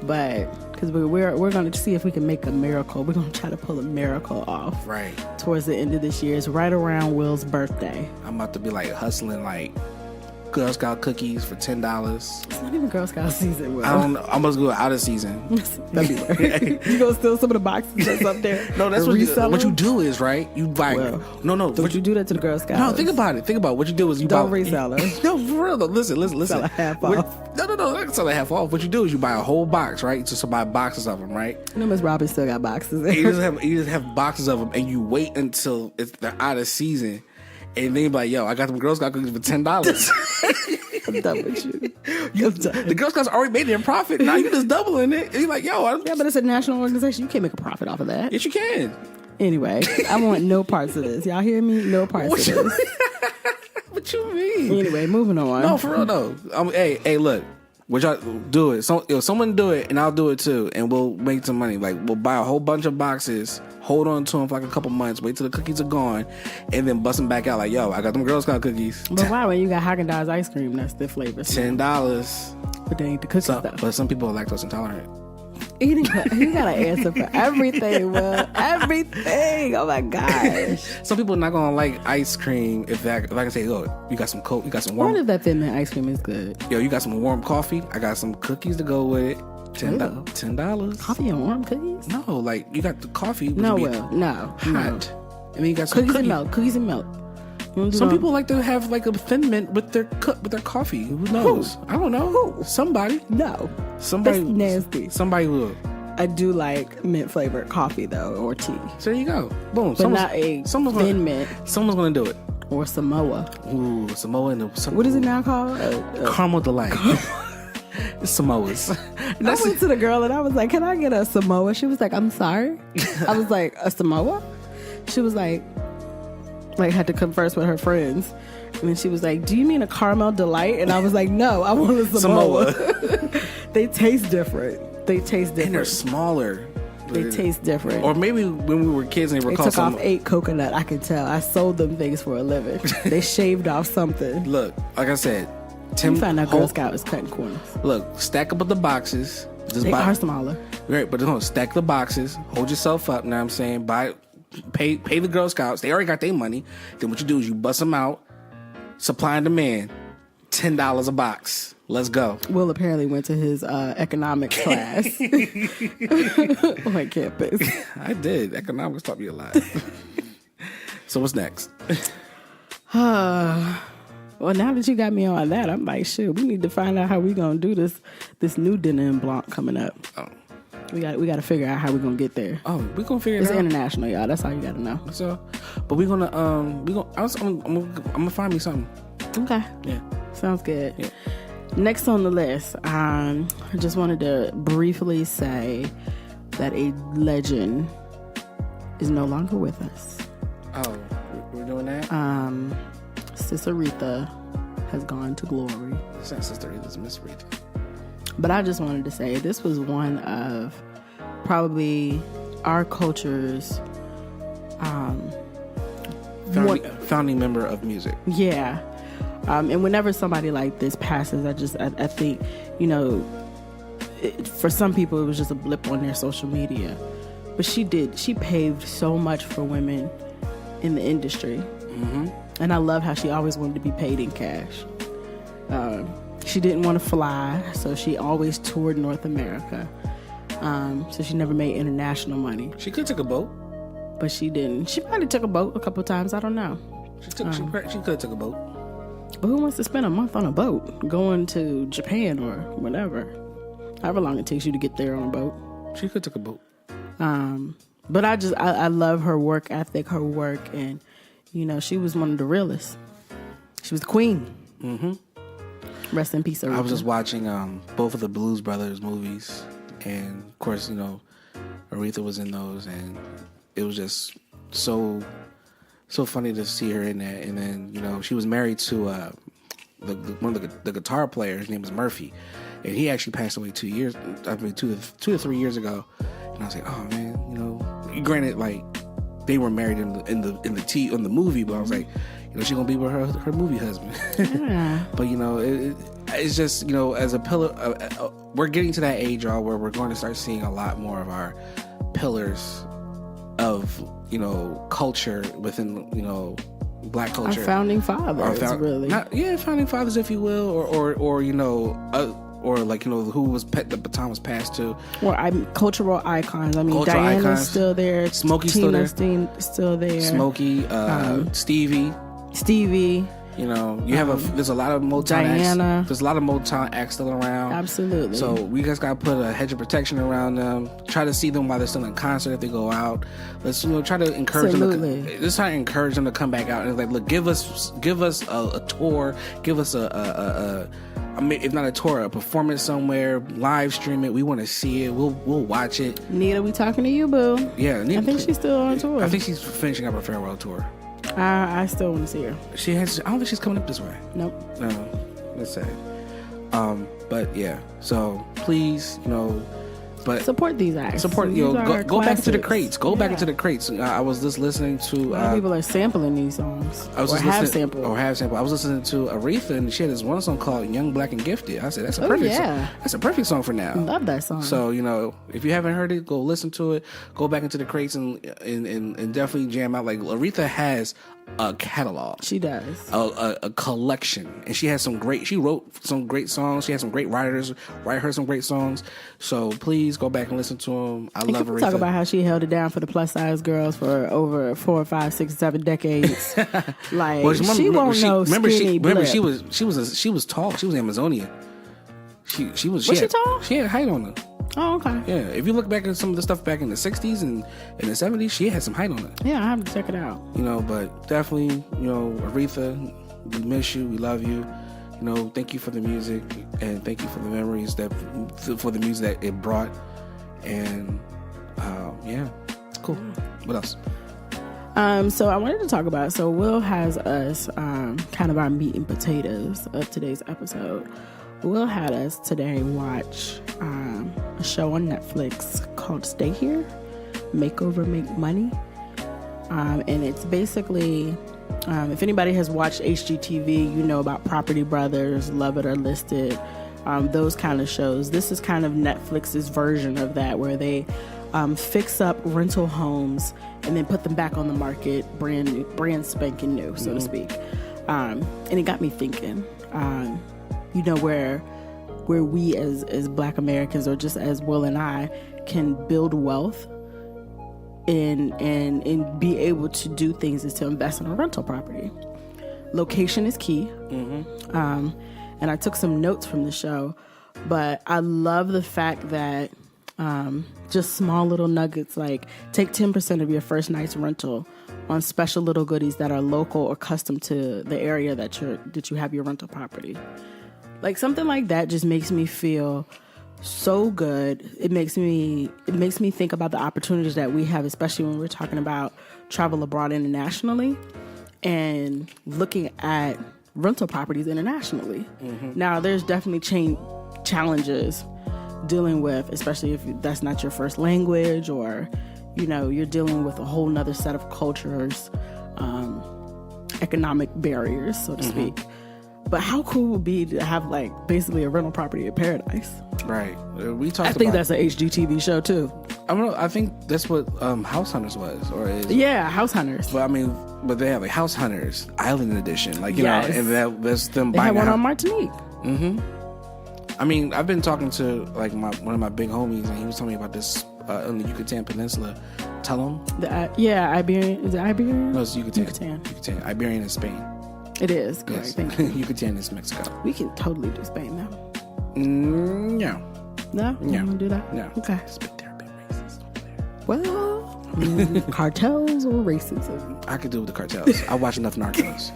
but because we're going to see if we can make a miracle. We're going to try to pull a miracle off. Right. Towards the end of this year. It's right around Will's birthday. I'm about to be like hustling like Girl Scout cookies for $10. It's not even Girl Scout season, Will. I'm supposed to go out of season. February. You gonna steal some of the boxes that's up there? No, that's what you do is, right? You buy. No. Would you do that to the Girl Scouts? No, think about it. What you do is you don't resell them. No, for real though. Listen. Sell a half off. No. I can sell a half off. What you do is you buy a whole box, right? Just to buy boxes of them, right? No, Miss Robin still got boxes. You just have boxes of them, and you wait until they're out of season. And then you be like, yo, I got them Girl Scout cookies for $10. I'm done with you. The Girl Scouts already made their profit. Now you just doubling it. And you're like, yo, Yeah, but it's a national organization. You can't make a profit off of that. yes, you can. Anyway, I want no parts of this. Y'all hear me? No parts of this. What you mean? Anyway, moving on. No, for real though. Hey, look. Would y'all do it? So, if someone do it, and I'll do it too, and we'll make some money. Like, we'll buy a whole bunch of boxes, hold on to them for like a couple months, wait till the cookies are gone, and then bust them back out. Like, yo, I got them Girl Scout cookies. But why when you got Haagen-Dazs ice cream? That's the flavor. $10. But they ain't the cookies though. But some people are lactose intolerant. Anyway, you got an answer for everything, Will. Everything. Oh my gosh. Some people are not gonna like ice cream if I can say, yo, you got some Coke, you got some warm. One of that Thin Mint ice cream is good. Yo, you got some warm coffee. I got some cookies to go with it. $10. Coffee and warm cookies? No, like you got the coffee. which No, would be Will. No. hot. No. And then you got some Cookies and milk. Cookies and milk. Some people like to have like a Thin Mint with their coffee. Who knows? I don't know. Who? Somebody. No. Somebody. That's nasty. Somebody will. I do like mint flavored coffee though, or tea. So there you go. Boom. But not a Thin Mint Someone's gonna do it. or Samoa. Ooh, Samoa and the What is it now called? Caramel Delight. It's Samoas. I went to the girl and I was like, "Can I get a Samoa?" She was like, "I'm sorry." I was like, "A Samoa?" She was like had to converse with her friends. And then she was like, "Do you mean a Caramel Delight?" And I was like, "No, I want a Samoa." They taste different. And they're smaller. They taste different. Or maybe when we were kids and they were They called took off 8 coconut. I can tell. I sold them things for a living. They shaved off something. Look, like I said, You find out Girl Scout is cutting corners. Look, stack up the boxes. They are smaller. Right, but no, stack the boxes. Hold yourself up. Know what I'm saying? Pay the Girl Scouts. They already got their money. Then what you do is you bust them out. Supply and demand. $10 a box. Let's go. Will apparently went to his economics class on campus. I did. Economics taught me a lot. So what's next? Well, now that you got me on that, I'm like, shoot, we need to find out how we gonna do this new dinner en blanc coming up. Oh. We got to figure out how we gonna get there. Oh, we gonna figure it It's out. international, y'all. That's all you got to know. So, but I'm gonna find me something. Okay. Yeah. Sounds good. Yeah. Next on the list, I just wanted to briefly say that a legend is no longer with us. Oh, we're doing that? Sis Aretha has gone to glory. It's not Sister Rita, it's Miss Rita. But I just wanted to say this was one of probably our culture's Founding member of music. Yeah. And whenever somebody like this passes, I think, for some people it was just a blip on their social media. But she paved so much for women in the industry. Mm-hmm. And I love how she always wanted to be paid in cash. She didn't want to fly, so she always toured North America. So she never made international money. She could take a boat. But she didn't. She might have took a boat a couple times. I don't know. She could have took a boat. But who wants to spend a month on a boat going to Japan or whatever? However long it takes you to get there on a boat. She could take a boat. But I love her work ethic, her work, and she was one of the realest. She was the queen. Mm-hmm. Rest in peace, Aretha. I was just watching both of the Blues Brothers movies, and of course, Aretha was in those, and it was just so funny to see her in that. And then she was married to one of the guitar players. His name was Murphy, and he actually passed away 2 to 3 years ago. And I was like, oh man, granted, like they were married in the movie, but I was like, she gonna be with her movie husband. Yeah. But it's just as a pillar, we're getting to that age, y'all, where we're going to start seeing a lot more of our pillars of culture within Black culture. Our founding fathers, really. Founding fathers, if you will, or like who was the baton was passed to. Or cultural icons. I mean, Cultural Diana's icons. still there. Smokey's Tina still there. Still there. Smokey, Stevie. You know, you have there's a lot of Motown Diana. acts. There's a lot of Motown acts still around. Absolutely. So we just gotta put a hedge of protection around them. Try to see them while they're still in concert if they go out. Let's try to encourage Absolutely. them. Let's try to encourage them to come back out and like, look, give us a tour, give us I mean, if not a tour, a performance somewhere, live stream it. We want to see it. We'll watch it. Nita, we talking to you, boo. Yeah, I think she's still on tour. I think she's finishing up her farewell tour. I still want to see her. I don't think she's coming up this way. Nope. No, that's sad. But yeah, so please, but support these acts. Support, These are go back into the classics. crates. Go back into the crates. I was just listening to. A lot of people are sampling these songs. I was or just have listening, sampled. or have sampled. I was listening to Aretha, and she had this one song called "Young, Black, and Gifted." I said, "That's a perfect song. That's a perfect song for now." Love that song. So if you haven't heard it, go listen to it. Go back into the crates and definitely jam out. Like Aretha has a catalog. She does. A collection, and she has some great. She wrote some great songs. She had some great writers write her some great songs. So please go back and listen to them. I love Aretha. Talk about how she held it down for the plus size girls for over 4, 5, 6, 7 decades. Like she won't know skinny blip. She was tall. She was Amazonian. She was she tall? She had height on her. Oh, okay. Yeah, if you look back at some of the stuff back in the 60s and in the 70s, she had some height on her. Yeah, I have to check it out. But definitely, Aretha, we miss you, we love you. Thank you for the music and thank you for the memories for the music that it brought. And yeah, it's cool. What else? So I wanted to talk about, Will has us kind of our meat and potatoes of today's episode. Will had us today watch a show on Netflix called Stay Here, Makeover, Make Money. And it's basically, if anybody has watched HGTV, you know about Property Brothers, Love It or Listed, those kind of shows. This is kind of Netflix's version of that, where they fix up rental homes and then put them back on the market, brand spanking new, so to speak. And it got me thinking, where we as Black Americans, or just as Will and I, can build wealth and be able to do things is to invest in a rental property. Location is key. And I took some notes from the show, but I love the fact that just small little nuggets, like take 10% of your first night's rental on special little goodies that are local or custom to the area that you have your rental property. Like something like that just makes me feel so good. It makes me think about the opportunities that we have, especially when we're talking about travel abroad internationally and looking at rental properties internationally. Now, there's definitely challenges dealing with, especially if that's not your first language, or you're dealing with a whole nother set of cultures, economic barriers, so to speak. But how cool would it be to have basically a rental property in paradise? Right. I think that's an HGTV show too. I think that's what House Hunters was, or is. Yeah, House Hunters. But they have House Hunters Island Edition, yes. And that's them they buying. They had one on Martinique. I've been talking to one of my big homies, and he was telling me about this on the Yucatan Peninsula. Tell him. Iberian. Is it Iberian? No, it's Yucatan. Iberian is Spain. It is. Correct. Yes. Thank you. Yucatan is Mexico. We can totally do Spain now. No. No? You don't want to do that? No. Okay. But they're a bit racist over there. Well, cartels or racism? I could do with the cartels. I watch enough Narcos.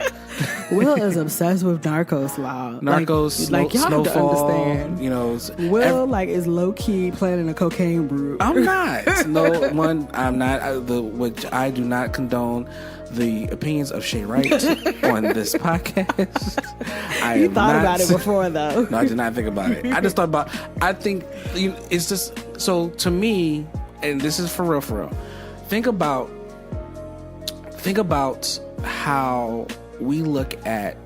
Will is obsessed with Narcos law. Narcos, y'all Snowfall. Have to understand. Will is low key planning a cocaine brew. I'm not. I'm not. Which I do not condone the opinions of Shay Wright on this podcast. You thought about it before, though. No, I did not think about it. I just thought about. I think it's just so to me, and this is for real. Think about how we look at.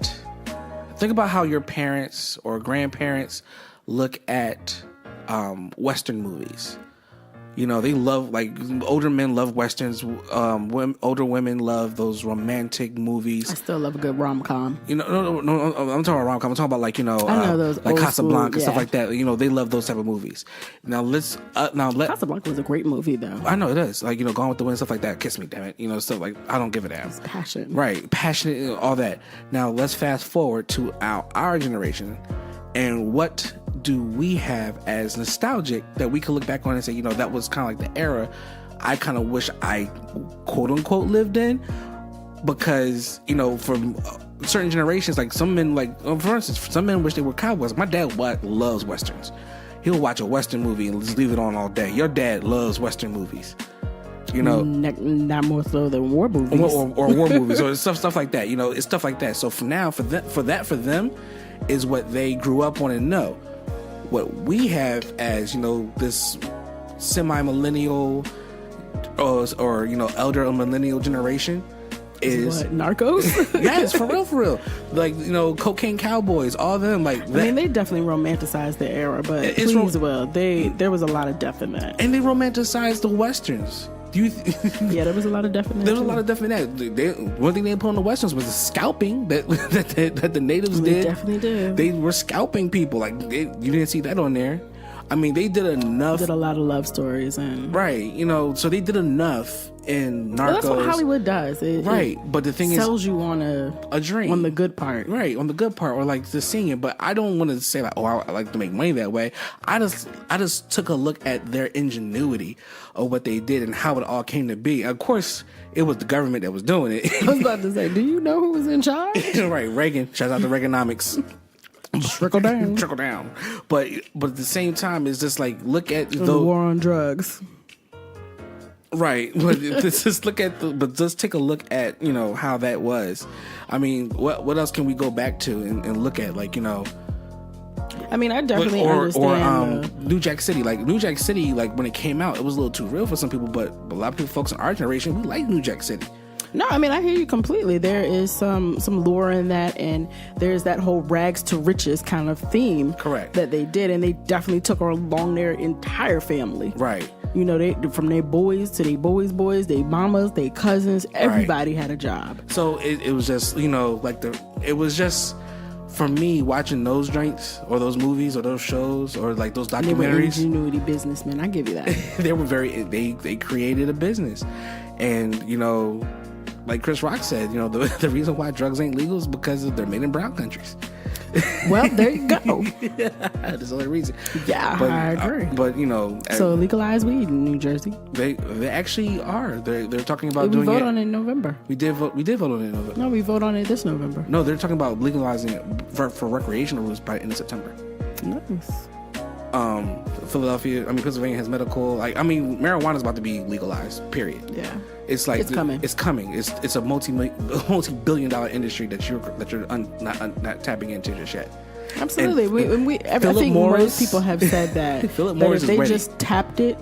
Think about how your parents or grandparents look at Western movies. You know, they love, like, older men love westerns. Older women love those romantic movies. I still love a good rom-com. You know, no, I'm talking about rom-com. I'm talking about, like, you know, I know those like old Casablanca and school, stuff like that. You know, they love those type of movies. Now Casablanca was a great movie, though. I know it is. Like, you know, Gone with the Wind, stuff like that. Kiss Me, damn it. You know, stuff like, I don't give a damn. It's passion. Right, passionate, all that. Now let's fast forward to our generation, and what do we have as nostalgic that we can look back on and say, you know, that was kind of like the era I kind of wish I quote unquote lived in, because, you know, from certain generations, like some men, like, for instance, some men wish they were cowboys. My dad loves westerns. He'll watch a western movie and just leave it on all day. Your dad loves western movies. You know, not more so than war movies or war movies or stuff like that. You know, it's stuff like that. So for now, for them, is what they grew up on and know. What we have as, you know, this semi-millennial or you know, elder or millennial generation is what, Narcos. Yes, for real. Like, you know, Cocaine Cowboys, all of them. Like, I mean, they definitely romanticized the era, but there was a lot of death in that, and they romanticized the westerns. Yeah, there was a lot of death in that. There was a lot of death in that. One thing they put on the westerns was the scalping that the natives did. They definitely did. They were scalping people. Like, you didn't see that on there. I mean, they did enough. Did a lot of love stories and right, you know. So they did enough in Narcos. Well, that's what Hollywood does. Right, but the thing sells you on a dream, on the good part. Right, on the good part, or like the singing. But I don't want to say like, oh, I like to make money that way. I just took a look at their ingenuity of what they did and how it all came to be. Of course, it was the government that was doing it. I was about to say, do you know who was in charge? Right, Reagan. Shout out to Reaganomics. Trickle down. But at the same time, it's just like, look at the war on drugs. Right, but just take a look at, you know, how that was. I mean, what else can we go back to and look at, like, you know? I mean, I definitely understand. Or New Jack City, like when it came out, it was a little too real for some people, but a lot of people, folks in our generation, we like New Jack City. No, I mean, I hear you completely. There is some lore in that, and there's that whole rags to riches kind of theme. Correct. That they did, and they definitely took along their entire family. Right. You know, they from their boys to their boys, their mamas, their cousins, everybody had a job. So it was just, you know, like it was just, for me, watching those joints or those movies or those shows or like those documentaries. They were ingenuity businessmen. I give you that. They created a business, and, you know, like Chris Rock said, you know, the reason why drugs ain't legal is because they're made in brown countries. Well, there you go. That's the only reason. Yeah, but, I agree. But, you know, so legalize weed in New Jersey. They actually are. They're talking about doing it. We vote on it in November. We did vote on it in November. No, we vote on it this November. No, they're talking about legalizing it for recreational use by the end of September. Nice. Pennsylvania has medical. Like, I mean, marijuana is about to be legalized. Period. Yeah. It's like it's coming. It's coming. It's a multi-billion-dollar industry that you're not tapping into just yet. Absolutely. I think most people have said that. Philip Morris if they is ready. just tapped it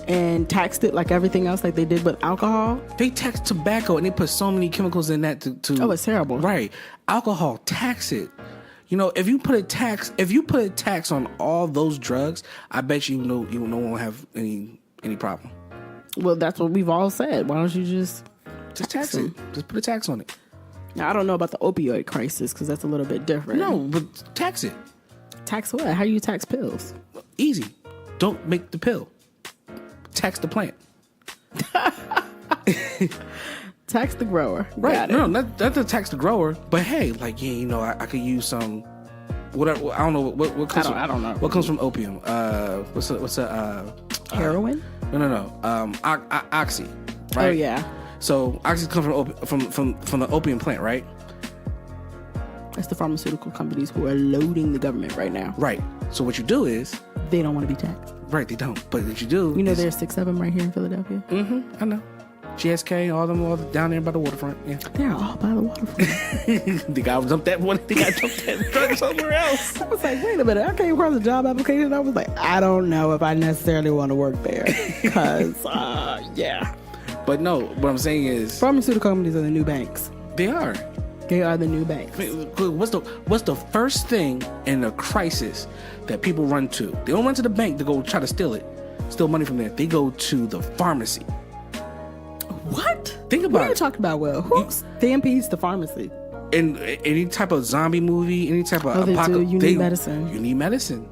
and taxed it like everything else, like they did with alcohol. They tax tobacco and they put so many chemicals in that to. Oh, it's terrible. Right. Alcohol, tax it. You know, if you put a tax on all those drugs, I bet you won't have any problem. Well, that's what we've all said. Why don't you just tax it? Just put a tax on it. Now, I don't know about the opioid crisis because that's a little bit different. No, but tax it. Tax what? How do you tax pills? Easy. Don't make the pill. Tax the plant. Tax the grower. Right. No, not to tax the grower, but hey, like, yeah, you know, I could use some, whatever. I don't know what comes. I don't know what comes from opium. What's heroin? No. Oxy. Right? Oh yeah. So oxy comes from the opium plant, right? That's the pharmaceutical companies who are loading the government right now. Right. So what you do is they don't want to be taxed. Right. They don't. But what you do, you know, there's 6 of them right here in Philadelphia. I know. GSK, all them down there by the waterfront. Yeah, they're all by the waterfront. The guy jumped that one. The guy jumped that truck somewhere else. I was like, wait a minute. I came across a job application. I was like, I don't know if I necessarily want to work there, because yeah. But no, what I'm saying is, pharmaceutical companies are the new banks. They are. They are the new banks. What's the first thing in a crisis that people run to? They don't run to the bank to go try to steal it. steal money from there. They go to the pharmacy. What? Think about What are you it. talking about, Will? Who stampedes the pharmacy? In any type of zombie movie, any type of Oh, they do. apocalypse, You need medicine. You need medicine.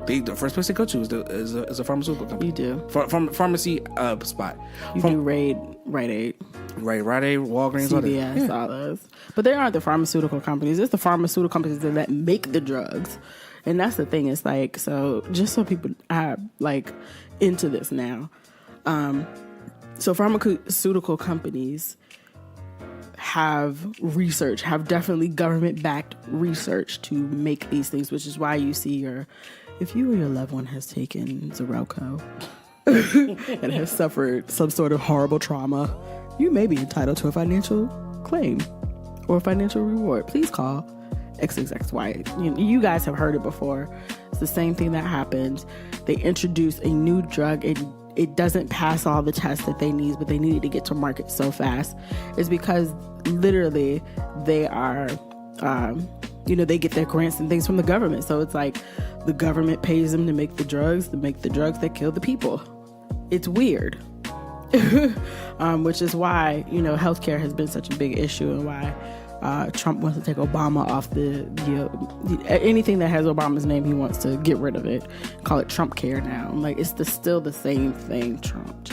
The first place they go to is a pharmaceutical company. You do. Pharmacy spot. You do Rite Aid, Rite Aid, Walgreens, all that. CVS, all those. But they aren't the pharmaceutical companies. It's the pharmaceutical companies that make the drugs. And that's the thing. It's like, so just so people are like into this now. So pharmaceutical companies have definitely government-backed research to make these things, which is why you see if you or your loved one has taken Xarelto and has suffered some sort of horrible trauma, you may be entitled to a financial claim or a financial reward. Please call XXXY. You guys have heard it before. It's the same thing that happens. They introduce a new drug and it doesn't pass all the tests that they need, but they needed to get to market so fast. It's because literally they are, they get their grants and things from the government. So it's like the government pays them to make the drugs that kill the people. It's weird. Which is why, healthcare has been such a big issue and why Trump wants to take Obama off anything that has Obama's name. He wants to get rid of it, call it Trump Care now. I'm like, it's still the same thing. Trump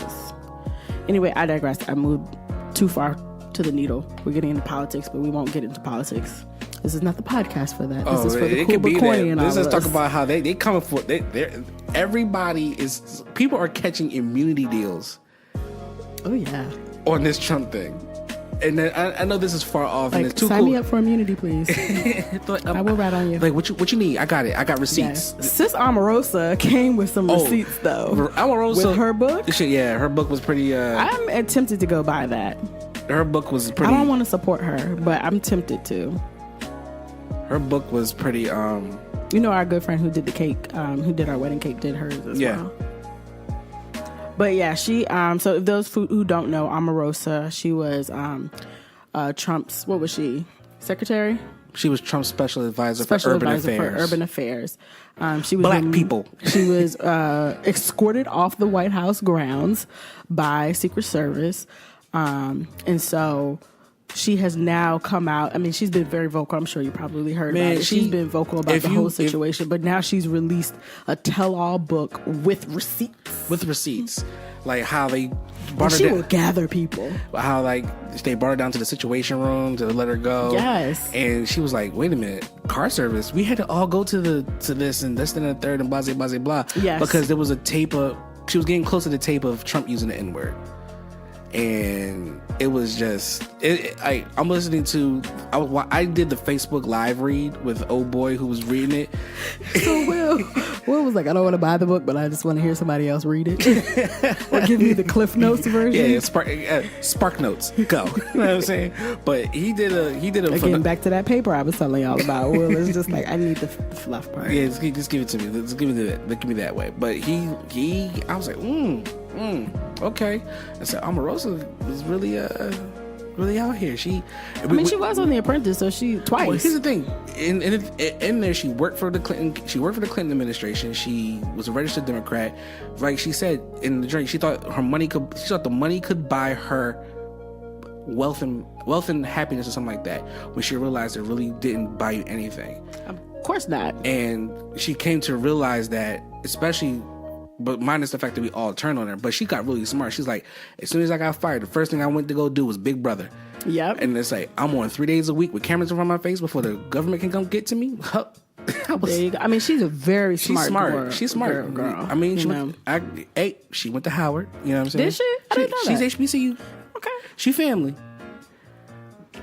anyway. I digress. I moved too far to the needle. We're getting into politics, but we won't get into politics. This is not the podcast for that. This is for the cool but corny and all This is of talk us. about how they coming for people are catching immunity deals. Oh yeah. On this Trump thing. And then I know this is far off, and Like, it's too sign cool. me up for immunity, please. I will rat on you. Like, what you need? I got it. I got receipts. Yes. Sis Omarosa came with some receipts, though. Omarosa, with her book? Yeah, her book was pretty... I'm tempted to go buy that. Her book was pretty... I don't want to support her, but I'm tempted to. Her book was pretty... our good friend who did the cake, who did our wedding cake, did hers as well. But yeah, she, so if those who don't know, Omarosa, she was Trump's, what was she? Secretary? She was Trump's special advisor for urban affairs. She was Black people. She was escorted off the White House grounds by Secret Service. And so she has now come out. I mean, she's been very vocal. I'm sure you probably heard about it. She's been vocal about the whole situation, but now she's released a tell-all book with receipts. Like how they brought her down. She will gather people. How they brought her down to the Situation Room to let her go. Yes. And she was like, wait a minute, car service. We had to all go to this and this and the third and blah, blah, blah, blah. Yes. Because there was a tape of, she was getting close to the tape of Trump using the N-word. And it was just, I'm listening to, I did the Facebook live read with old boy who was reading it. So Will was like, I don't want to buy the book, but I just want to hear somebody else read it. Or give me the Cliff Notes version. Yeah, Spark Notes, go. You know what I'm saying? But he did a again, back to that paper I was telling y'all about. Will is just like, I need the fluff part. Yeah, just give it to me. Just give me that way. But he I was like, okay. I said, Omarosa was really out here. She was on The Apprentice, so she twice. Well, here's the thing. In there, she worked for the Clinton. She worked for the Clinton administration. She was a registered Democrat. Like she said in the journey, she thought the money could buy her wealth and happiness or something like that. When she realized it really didn't buy you anything. Of course not. And she came to realize that, especially. But minus the fact that we all turned on her. But she got really smart. She's like, as soon as I got fired, the first thing I went to go do was Big Brother. Yep. And it's like, I'm on 3 days a week with cameras in front of my face before the government can come get to me. There you go. I mean, she's a very smart girl. She's smart. Girl. I mean, she went to Howard. You know what I'm saying? Did she? I didn't know that. She's HBCU. Okay. She family.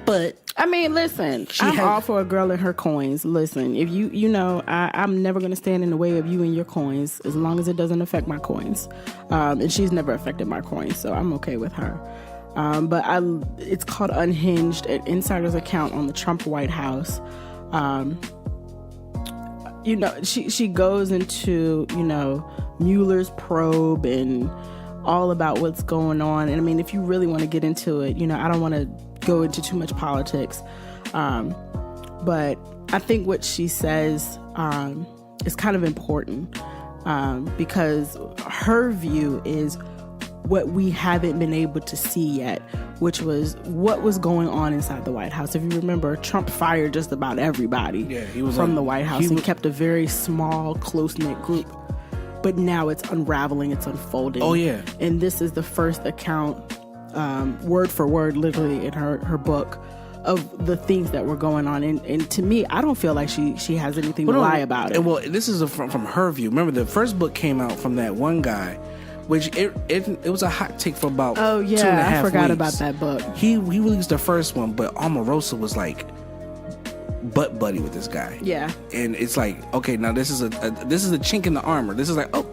But I mean, listen, I'm all for a girl and her coins. Listen, if I'm never going to stand in the way of you and your coins as long as it doesn't affect my coins. And she's never affected my coins, so I'm okay with her. But it's called Unhinged, an insider's account on the Trump White House. She goes into, Mueller's probe and all about what's going on. And I mean, if you really want to get into it, I don't want to go into too much politics. But I think what she says is kind of important. because her view is what we haven't been able to see yet, which was what was going on inside the White House. If you remember, Trump fired just about everybody from the White House and kept a very small, close-knit group. But now it's unraveling, it's unfolding. Oh, yeah. And this is the first account, word for word, literally in her book, of the things that were going on. And to me, I don't feel like she has anything to lie about it. Well, this is from her view. Remember, the first book came out from that one guy, which it was a hot take for about 2.5 weeks. I forgot about that book. He released the first one, but Omarosa was like butt buddy with this guy. Yeah. And it's like, okay, now this is a chink in the armor. This is like, oh,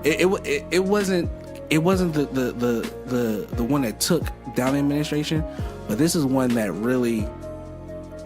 it wasn't the one that took down the administration, but this is one that really,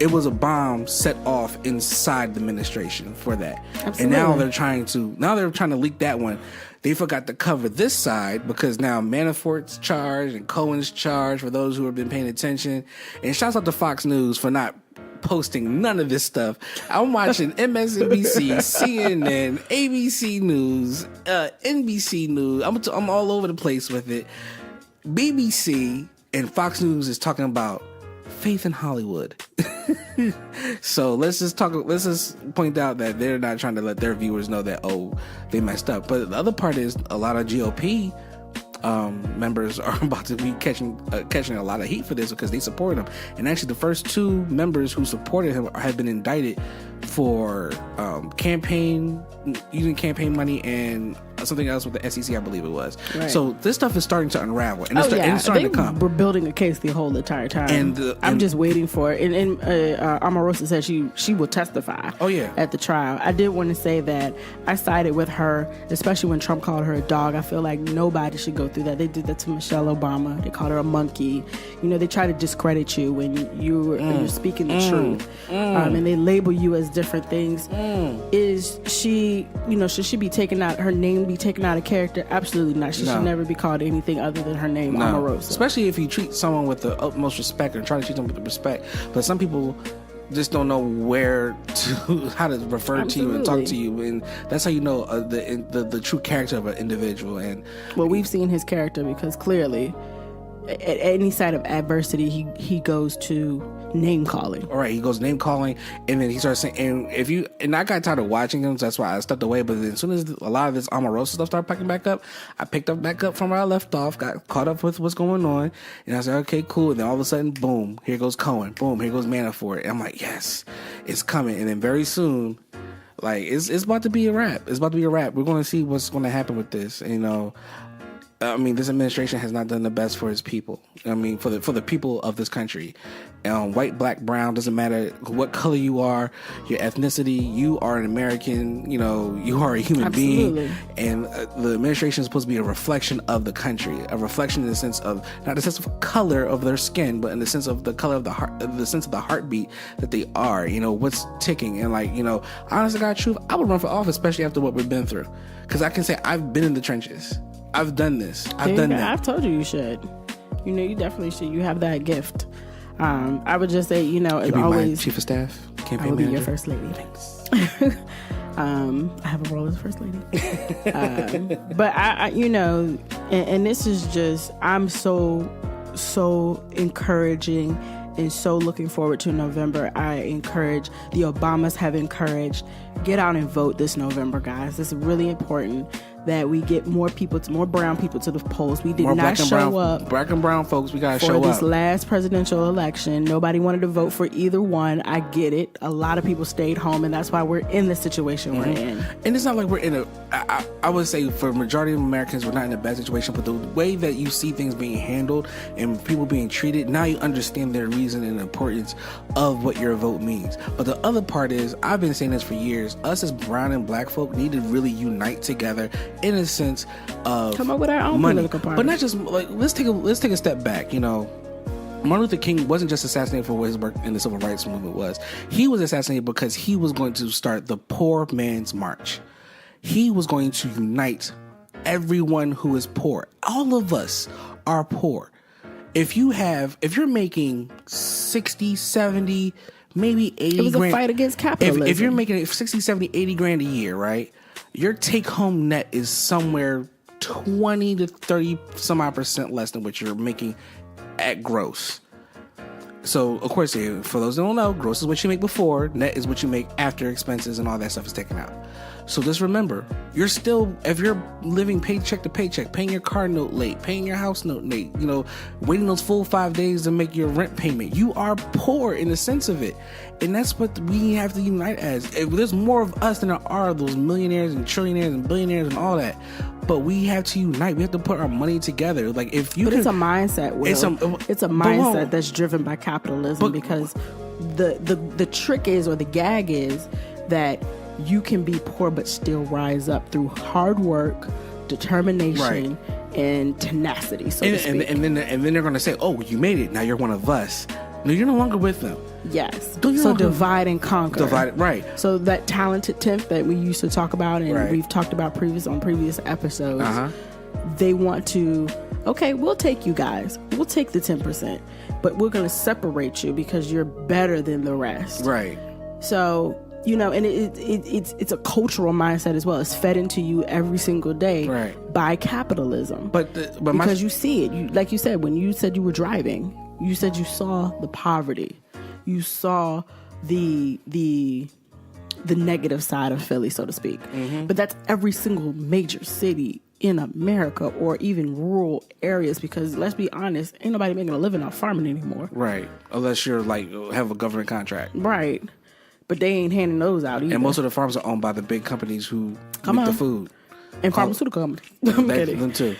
it was a bomb set off inside the administration for that. Absolutely. And now they're trying to leak that one. They forgot to cover this side because now Manafort's charged and Cohen's charged, for those who have been paying attention. And shouts out to Fox News for not posting none of this stuff. I'm watching MSNBC, CNN, ABC News, NBC News. I'm all over the place with it. BBC and Fox News is talking about faith in Hollywood. So let's just point out that they're not trying to let their viewers know that, oh, they messed up. But the other part is a lot of GOP members are about to be catching a lot of heat for this because they support him. And actually, the first two members who supported him have been indicted for using campaign money and something else with the SEC, I believe it was. Right. So this stuff is starting to unravel, and it's starting to come. We're building a case the whole entire time, and I'm just waiting for it. And Omarosa said she will testify. Oh yeah, at the trial. I did want to say that I sided with her, especially when Trump called her a dog. I feel like nobody should go through that. They did that to Michelle Obama. They called her a monkey. They try to discredit you when you're speaking the truth, and they label you as different things. Is she, should she be taken out? Her name be taken out of character? Absolutely not. She should never be called anything other than her name, Omarosa. Especially if you treat someone with the utmost respect and try to treat them with respect. But some people just don't know how to refer to you and talk to you, and that's how you know the true character of an individual. And we've seen his character because clearly, at any side of adversity, he goes to name calling. All right, he goes name calling, and then he starts saying, and I got tired of watching him, so that's why I stepped away. But then as soon as a lot of this Omarosa stuff started picking back up, I picked up back up from where I left off, got caught up with what's going on, and I said, okay, cool. And then all of a sudden, boom, here goes Cohen, boom, here goes Manafort, and I'm like, yes, it's coming. And then very soon, like it's about to be a wrap. It's about to be a wrap. We're going to see what's going to happen with this. And, this administration has not done the best for its people. For the people of this country. White, black, brown, doesn't matter what color you are, your ethnicity, you are an American, you are a human Absolutely. being. And the administration is supposed to be a reflection of the country, a reflection in the sense of, not the sense of color of their skin, but in the sense of the color of the heart, the sense of the heartbeat that they are, what's ticking. And honestly, God, truth, I would run for office, especially after what we've been through. Because I can say I've been in the trenches. I've done this. I've done that. I've told you should. You definitely should. You have that gift. I would just say, as always, my chief of staff, campaign I will manager. be your first lady. Thanks. I have a role as first lady. But I and this is just, I'm so encouraging and so looking forward to November. The Obamas have encouraged, get out and vote this November, guys. It's really important that we get more brown people to the polls. We did not show up. Black and brown folks, we got to show up. For this last presidential election, nobody wanted to vote for either one. I get it. A lot of people stayed home, and that's why we're in the situation we're in. And it's not like we're in I would say for the majority of Americans, we're not in a bad situation, but the way that you see things being handled and people being treated, now you understand their reason and importance of what your vote means. But the other part is, I've been saying this for years, us as brown and black folk need to really unite together in a sense of come up with our own money. Political party. But not just let's take a step back. Martin Luther King wasn't just assassinated for what his work in the civil rights movement was. He was assassinated because he was going to start the poor man's march. He was going to unite everyone who is poor. All of us are poor. If you're making 60, 70, maybe 80 grand. It was a fight against capitalism. If you're making 60, 70, 80 grand a year, right? your take home net is somewhere 20 to 30 some odd % less than what you're making at gross. So, of course, for those that don't know, gross is what you make before, net is what you make after expenses and all that stuff is taken out. So just remember, you're still, if you're living paycheck to paycheck, paying your car note late, paying your house note late, you know, waiting those full 5 days to make your rent payment, you are poor in the sense of it. And that's what we have to unite as. If there's more of us than there are those millionaires and trillionaires and billionaires and all that. But we have to unite. We have to put our money together. Like if you, but it's a mindset. Will. It's a mindset that's driven by capitalism. Because the trick is, or the gag is, that you can be poor but still rise up through hard work, determination, and tenacity. So to speak. And then they're going to say, "Oh, you made it. Now you're one of us." No, you're no longer with them. Yes. So divide and conquer. Divide, right. So that talented 10th that we used to talk about, and we've talked about on previous episodes, they want to, okay, we'll take you guys. We'll take the 10%, but we're going to separate you because you're better than the rest. Right. So, you know, and it's a cultural mindset as well. It's fed into you every single day by capitalism. But because you see it. Like you said, when you said you were driving, you said you saw the poverty. You saw the negative side of Philly, so to speak. Mm-hmm. But that's every single major city in America, or even rural areas, because let's be honest, ain't nobody making a living off farming anymore. Right. Unless you're like have a government contract. Right. But they ain't handing those out either. And most of the farms are owned by the big companies who make the food. And pharmaceutical companies. I'm kidding. Them too.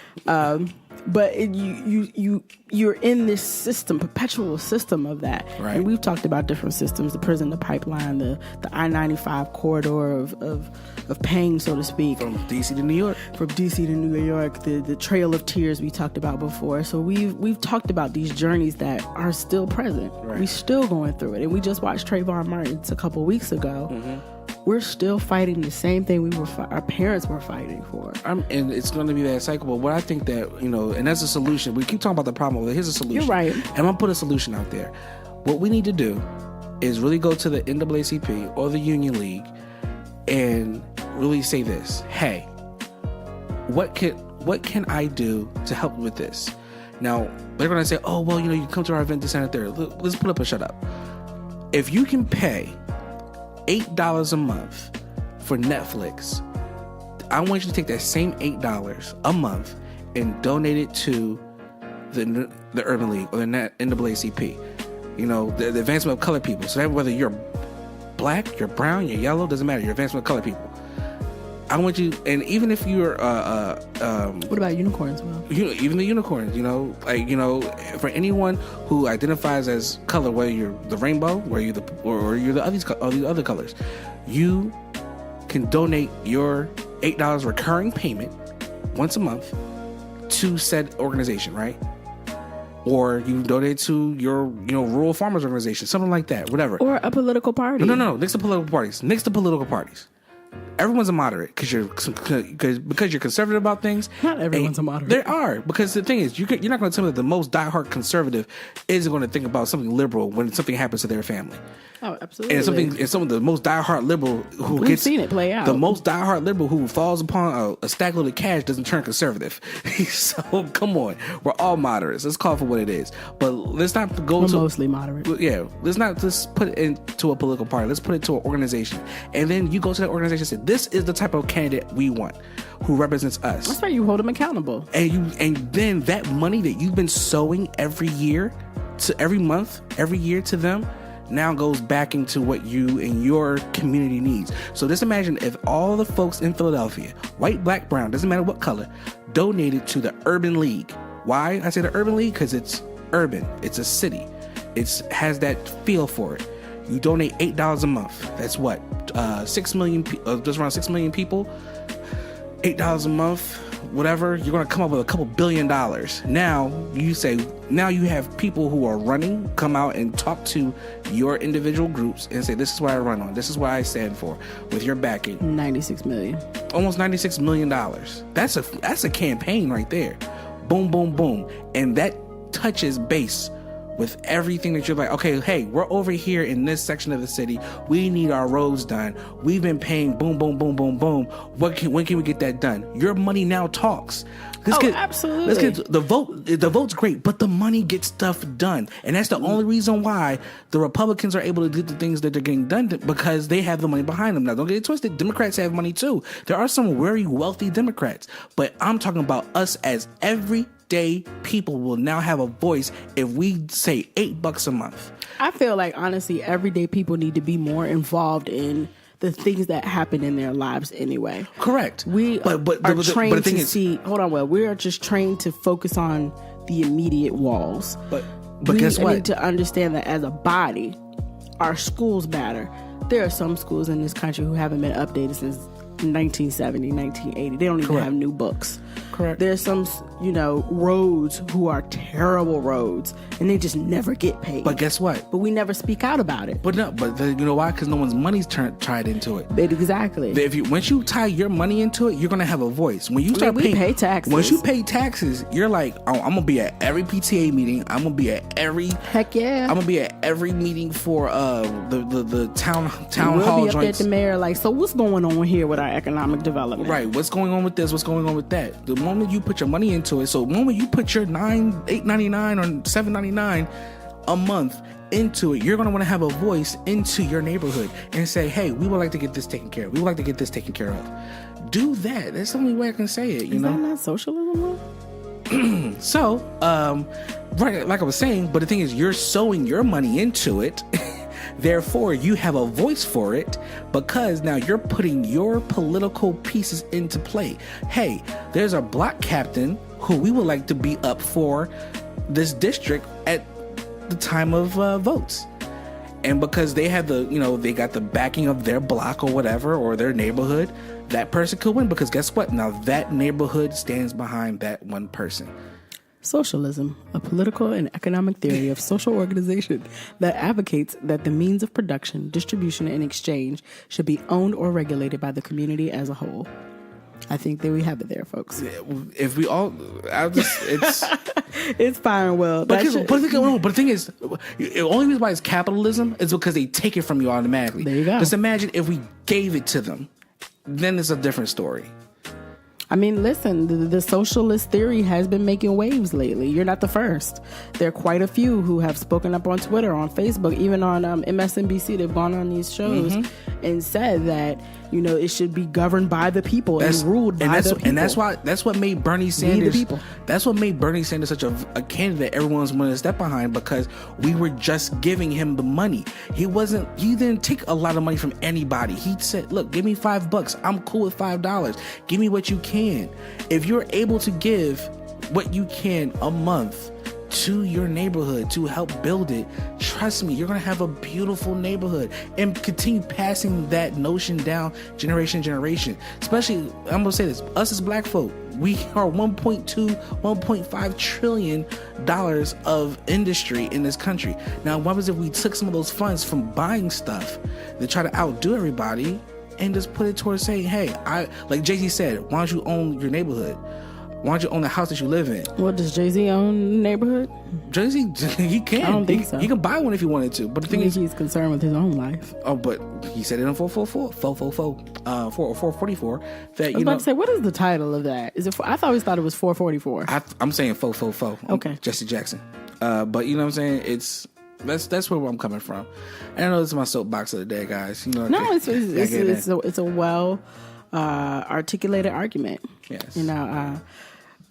But you're in this system, perpetual system of that. Right. And we've talked about different systems: the prison, the pipeline, the I-95 corridor of pain, so to speak. From DC to New York. From DC to New York, the Trail of Tears we talked about before. So we've talked about these journeys that are still present. Right. We're still going through it, and we just watched Trayvon Martin's a couple weeks ago. Mm-hmm. We're still fighting the same thing our parents were fighting for. And it's going to be that cycle. But what I think that, you know, and that's a solution. We keep talking about the problem. Here's a solution. You're right. And I'm going to put a solution out there. What we need to do is really go to the NAACP or the Union League and really say this. Hey, what can I do to help with this? Now, they're going to say, oh, well, you know, you come to our event December 3rd. Let's put up a shut up. If you can pay $8 a month for Netflix, I want you to take that same $8 a month and donate it to the Urban League or the NAACP. You know, the advancement of colored people. So that whether you're black, you're brown, you're yellow, doesn't matter. You're advancement of colored people. I want you, and even if you're what about unicorns? Well, even the unicorns, you know, like, you know, for anyone who identifies as color, whether you're the rainbow, whether you're or you're the other colors, you can donate your $8 recurring payment once a month to said organization, right? Or you donate to your, you know, rural farmers organization, something like that, whatever. Or a political party. No. Next to political parties. Everyone's a moderate because you're conservative about things. Not everyone's a moderate. There are, because the thing is, you're not going to tell me that the most diehard conservative isn't going to think about something liberal when something happens to their family. Oh, absolutely. And some of the most diehard liberal we've seen it play out. The most diehard liberal who falls upon a stack load of cash doesn't turn conservative. So come on, we're all moderates. Let's call it for what it is. But let's not go to mostly moderate. Yeah, let's not just put it into a political party. Let's put it to an organization, and then you go to that organization and say, "This is the type of candidate we want, who represents us." That's right. You hold them accountable, and then that money that you've been sowing every year, to every month, every year to them, now goes back into what you and your community needs. So just imagine if all the folks in Philadelphia, white, black, brown, doesn't matter what color, donated to the Urban League. Why I say the Urban League? Because it's urban. It's a city. It has that feel for it. You donate $8 a month. That's what? 6 million, just around 6 million people. $8 a month, whatever. You're going to come up with a couple $2 billion. Now you have people who are running come out and talk to your individual groups and say, this is what I run on. This is what I stand for. With your backing, $96 million, almost $96 million. That's a campaign right there. Boom, boom, boom, and that touches base with everything that you're like, okay, hey, we're over here in this section of the city. We need our roads done. We've been paying boom, boom, boom, boom, boom. When can we get that done? Your money now talks. Absolutely. The vote's great, but the money gets stuff done. And that's the only reason why the Republicans are able to do the things that they're getting done, because they have the money behind them. Now, don't get it twisted. Democrats have money too. There are some very wealthy Democrats, but I'm talking about us as everyday people will now have a voice if we say $8 a month. I feel like, honestly, everyday people need to be more involved in the things that happen in their lives anyway. Correct. We are trained to see. Hold on, well, we are just trained to focus on the immediate walls. But guess what? We need to understand that as a body, our schools matter. There are some schools in this country who haven't been updated since 1970, 1980. They don't even have new books. Correct. There's some, roads who are terrible roads, and they just never get paid. But guess what? But we never speak out about it. But you know why? Because no one's money's tied into it. Exactly. Once you tie your money into it, you're gonna have a voice. When you start we pay taxes. Once you pay taxes, you're like, oh, I'm gonna be at every PTA meeting. I'm gonna be at every. Heck yeah. I'm gonna be at every meeting for the town we'll hall be up joints. At the mayor, like, so what's going on here with our economic development? Right. What's going on with this? What's going on with that? The moment you put your money into it, so the moment you put your $8.99 or $7.99 a month into it, you're going to want to have a voice into your neighborhood and say, hey, we would like to get this taken care of. We would like to get this taken care of. Do that. That's the only way I can say it. Is that not socialism? So, right, like I was saying, but the thing is, you're sowing your money into it. Therefore, you have a voice for it, because now you're putting your political pieces into play. Hey, there's a block captain who we would like to be up for this district at the time of votes. And because they have they got the backing of their block or whatever, or their neighborhood, that person could win, because guess what? Now that neighborhood stands behind that one person. Socialism, a political and economic theory of social organization that advocates that the means of production, distribution, and exchange should be owned or regulated by the community as a whole. I think that we have it there, folks. If we all, it's it's fine. Well, but the thing is, the only reason why it's capitalism is because they take it from you automatically. There you go. Just imagine if we gave it to them, then it's a different story. I mean, listen, the socialist theory has been making waves lately. You're not the first. There are quite a few who have spoken up on Twitter, on Facebook, even on MSNBC. They've gone on these shows and said that, it should be governed by the people and ruled by the people. And that's what made Bernie Sanders. That's what made Bernie Sanders such a candidate everyone's wanting to step behind, because we were just giving him the money. He didn't take a lot of money from anybody. He said, look, give me $5. I'm cool with $5. Give me what you can. If you're able to give what you can a month to your neighborhood to help build it, trust me, you're going to have a beautiful neighborhood, and continue passing that notion down generation to generation. Especially, I'm going to say this, us as black folk, we are $1.5 trillion of industry in this country. Now, what was if we took some of those funds from buying stuff to try to outdo everybody and just put it towards saying, hey, like Jay-Z said, why don't you own your neighborhood? Why don't you own the house that you live in? What, does Jay-Z own the neighborhood? Jay-Z, he can. I don't think so. He can buy one if he wanted to. But the thing is, he's concerned with his own life. Oh, but he said it on 444, that, I was about to say, what is the title of that? Is it? I always thought it was 444. I'm saying 444. Okay. Jesse Jackson. But you know what I'm saying? That's where I'm coming from. And I know this is my soapbox of the day, guys. It's a well articulated argument. Yes.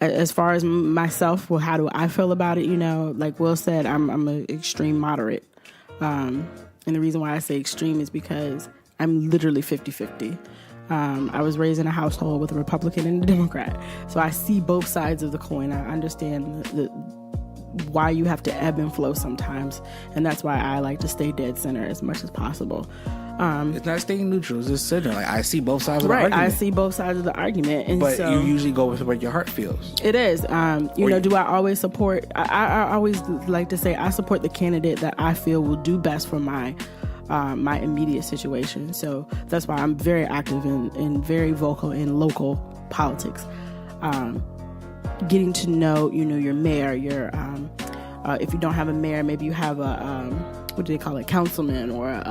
As far as myself, well, how do I feel about it? Like Will said, I'm an extreme moderate. And the reason why I say extreme is because I'm literally 50-50. I was raised in a household with a Republican and a Democrat. So I see both sides of the coin. I understand why you have to ebb and flow sometimes. And that's why I like to stay dead center as much as possible. It's not staying neutral. It's just sitting there. Like, I see both sides of the argument. I see both sides of the argument. But so, you usually go with what your heart feels. It is. Do I always support... I always like to say I support the candidate that I feel will do best for my immediate situation. So that's why I'm very active and very vocal in local politics. Getting to know, your mayor, your if you don't have a mayor, maybe you have a, what do they call it, councilman or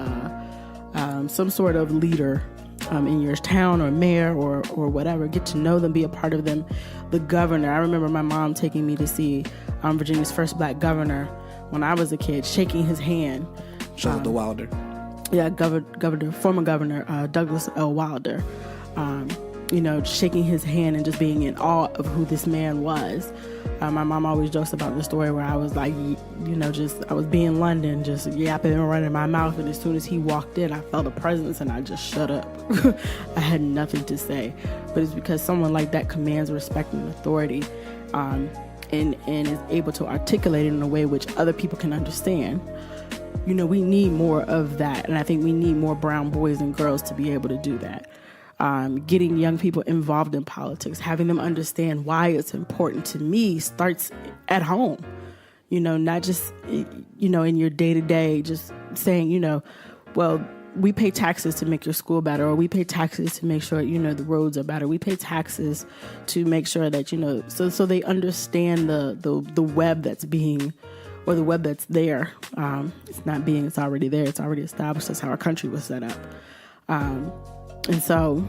some sort of leader in your town or mayor or whatever. Get to know them, be a part of them. The governor, I remember my mom taking me to see Virginia's first black governor when I was a kid, shaking his hand. Shout out to Wilder. Yeah, former governor Douglas L. Wilder. Shaking his hand and just being in awe of who this man was. My mom always jokes about the story where I was like, I was being London, just yapping and running my mouth. And as soon as he walked in, I felt a presence and I just shut up. I had nothing to say. But it's because someone like that commands respect and authority, and is able to articulate it in a way which other people can understand. We need more of that. And I think we need more brown boys and girls to be able to do that. Getting young people involved in politics, having them understand why it's important to me starts at home. Not just, in your day-to-day, just saying, well, we pay taxes to make your school better, or we pay taxes to make sure, the roads are better. We pay taxes to make sure that, so they understand the web that's being, or the web that's there. It's not being, it's already there. It's already established. That's how our country was set up. And so,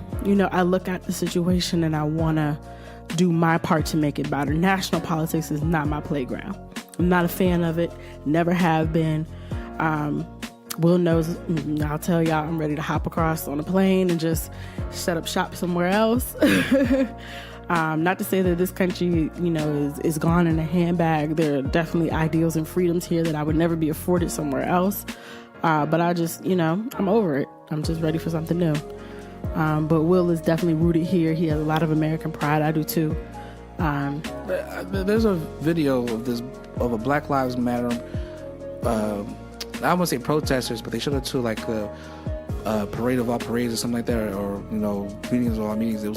I look at the situation and I want to do my part to make it better. National politics is not my playground. I'm not a fan of it. Never have been. Will knows, I'll tell y'all, I'm ready to hop across on a plane and just set up shop somewhere else. Not to say that this country, is gone in a handbag. There are definitely ideals and freedoms here that I would never be afforded somewhere else. But I just, I'm over it. I'm just ready for something new. But Will is definitely rooted here. He has a lot of American pride. I do too. There's a video of a Black Lives Matter. I won't say protesters, but they showed it to like a parade of all parades or something like that, or meetings of all meetings. It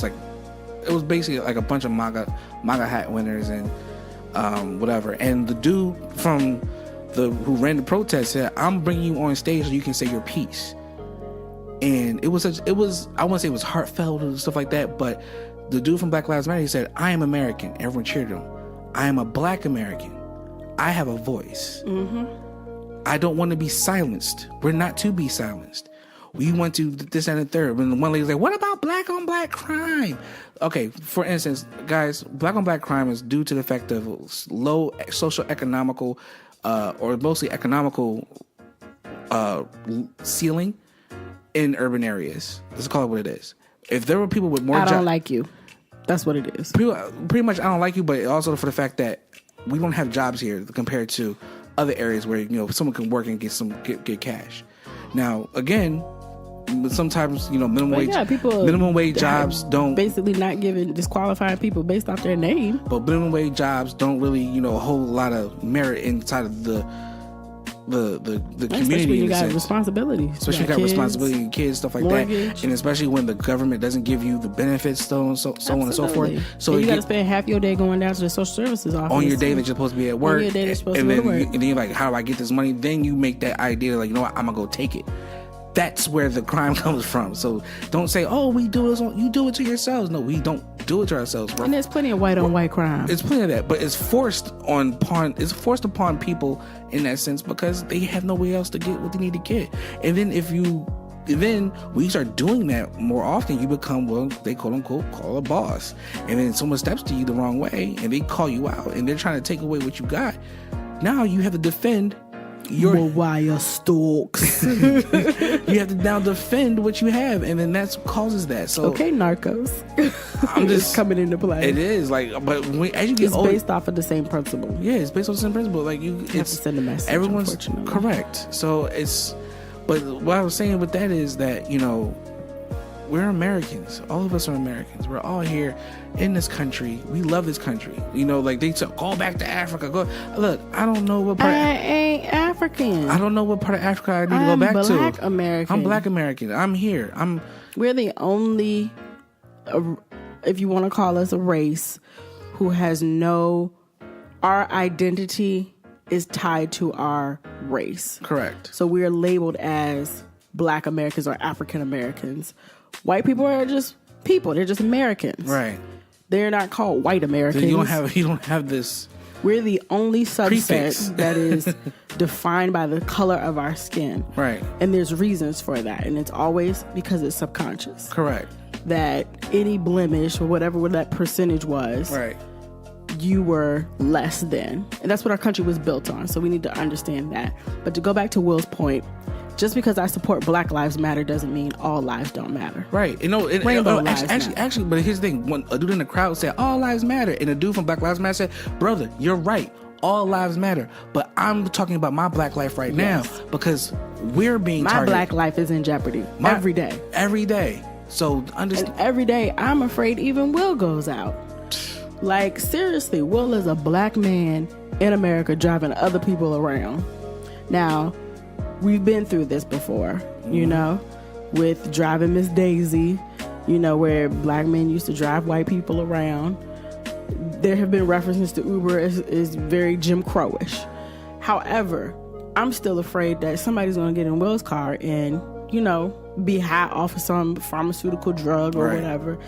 was basically like a bunch of MAGA hat winners and whatever. And the dude from who ran the protest said, "I'm bringing you on stage so you can say your piece." And I wouldn't say it was heartfelt and stuff like that, but the dude from Black Lives Matter, he said, "I am American." Everyone cheered him. "I am a Black American. I have a voice. Mm-hmm. I don't want to be silenced. We're not to be silenced. We want to this and the third." When one lady's like, "What about black on black crime?" Okay, for instance, guys, black on black crime is due to the fact of low social economical, or mostly economical ceiling in urban areas. Let's call it what it is. If there were people with more I don't like you. That's what it is. Pretty much I don't like you, but also for the fact that we don't have jobs here compared to other areas where someone can work and get cash. Now, again, sometimes minimum wage jobs don't basically not disqualifying people based off their name. But minimum wage jobs don't really a whole lot of merit inside of the community. Especially when you got responsibilities. Especially when you got responsibility, kids, stuff like mortgage. That. And especially when the government doesn't give you the benefits, so on and so forth. So you got to spend half your day going down to the social services office. On your day that you're supposed to be at work. On your day that you're supposed to be at work. And then you're like, how do I get this money? Then you make that idea like, what, I'm going to go take it. That's where the crime comes from. So don't say, "Oh, we do this." You do it to yourselves. No, we don't do it to ourselves. And there's plenty of white on white crime. It's plenty of that, but it's forced upon people in that sense because they have no way else to get what they need to get. And then when you start doing that more often, you become they quote unquote call a boss. And then someone steps to you the wrong way and they call you out and they're trying to take away what you got. Now you have to defend your wire stalks. You have to now defend what you have, and then that causes that. So okay, Narcos. I'm just coming into play. It is but as you get it's older, based off of the same principle. Yeah, it's based on the same principle. Like you have to send a message. Everyone's correct. So but what I was saying with that is that we're Americans. All of us are Americans. We're all here in this country. We love this country. Like they say, go back to Africa. Look, I don't know what part. I ain't African. I don't know what part of Africa I need to go back to. I'm Black American. I'm Black American. I'm here. We're the only, if you want to call us a race, who has our identity is tied to our race. Correct. So we are labeled as Black Americans or African Americans. White people are just people. They're just Americans. Right. They're not called white Americans. You don't have this We're the only Prefix. subset that is defined by the color of our skin. Right. And there's reasons for that. And it's always because it's subconscious. Correct. That any blemish or whatever that percentage was, Right. you were less than. And that's what our country was built on. So we need to understand that. But to go back to Will's point, just because I support Black Lives Matter doesn't mean all lives don't matter. Right. You know, Rainbow lives actually, but here's the thing. When a dude in the crowd said, all lives matter, and a dude from Black Lives Matter said, brother, you're right. All lives matter. But I'm talking about my black life right now because we're being targeted. My black life is in jeopardy every day. Every day. So understand. And every day, I'm afraid even Will goes out. Like, seriously, Will is a black man in America driving other people around. Now, we've been through this before, you know, with driving Miss Daisy, you know, where black men used to drive white people around. There have been references to Uber as very Jim Crowish. However, I'm still afraid that somebody's going to get in Will's car and, you know, be high off of some pharmaceutical drug or whatever.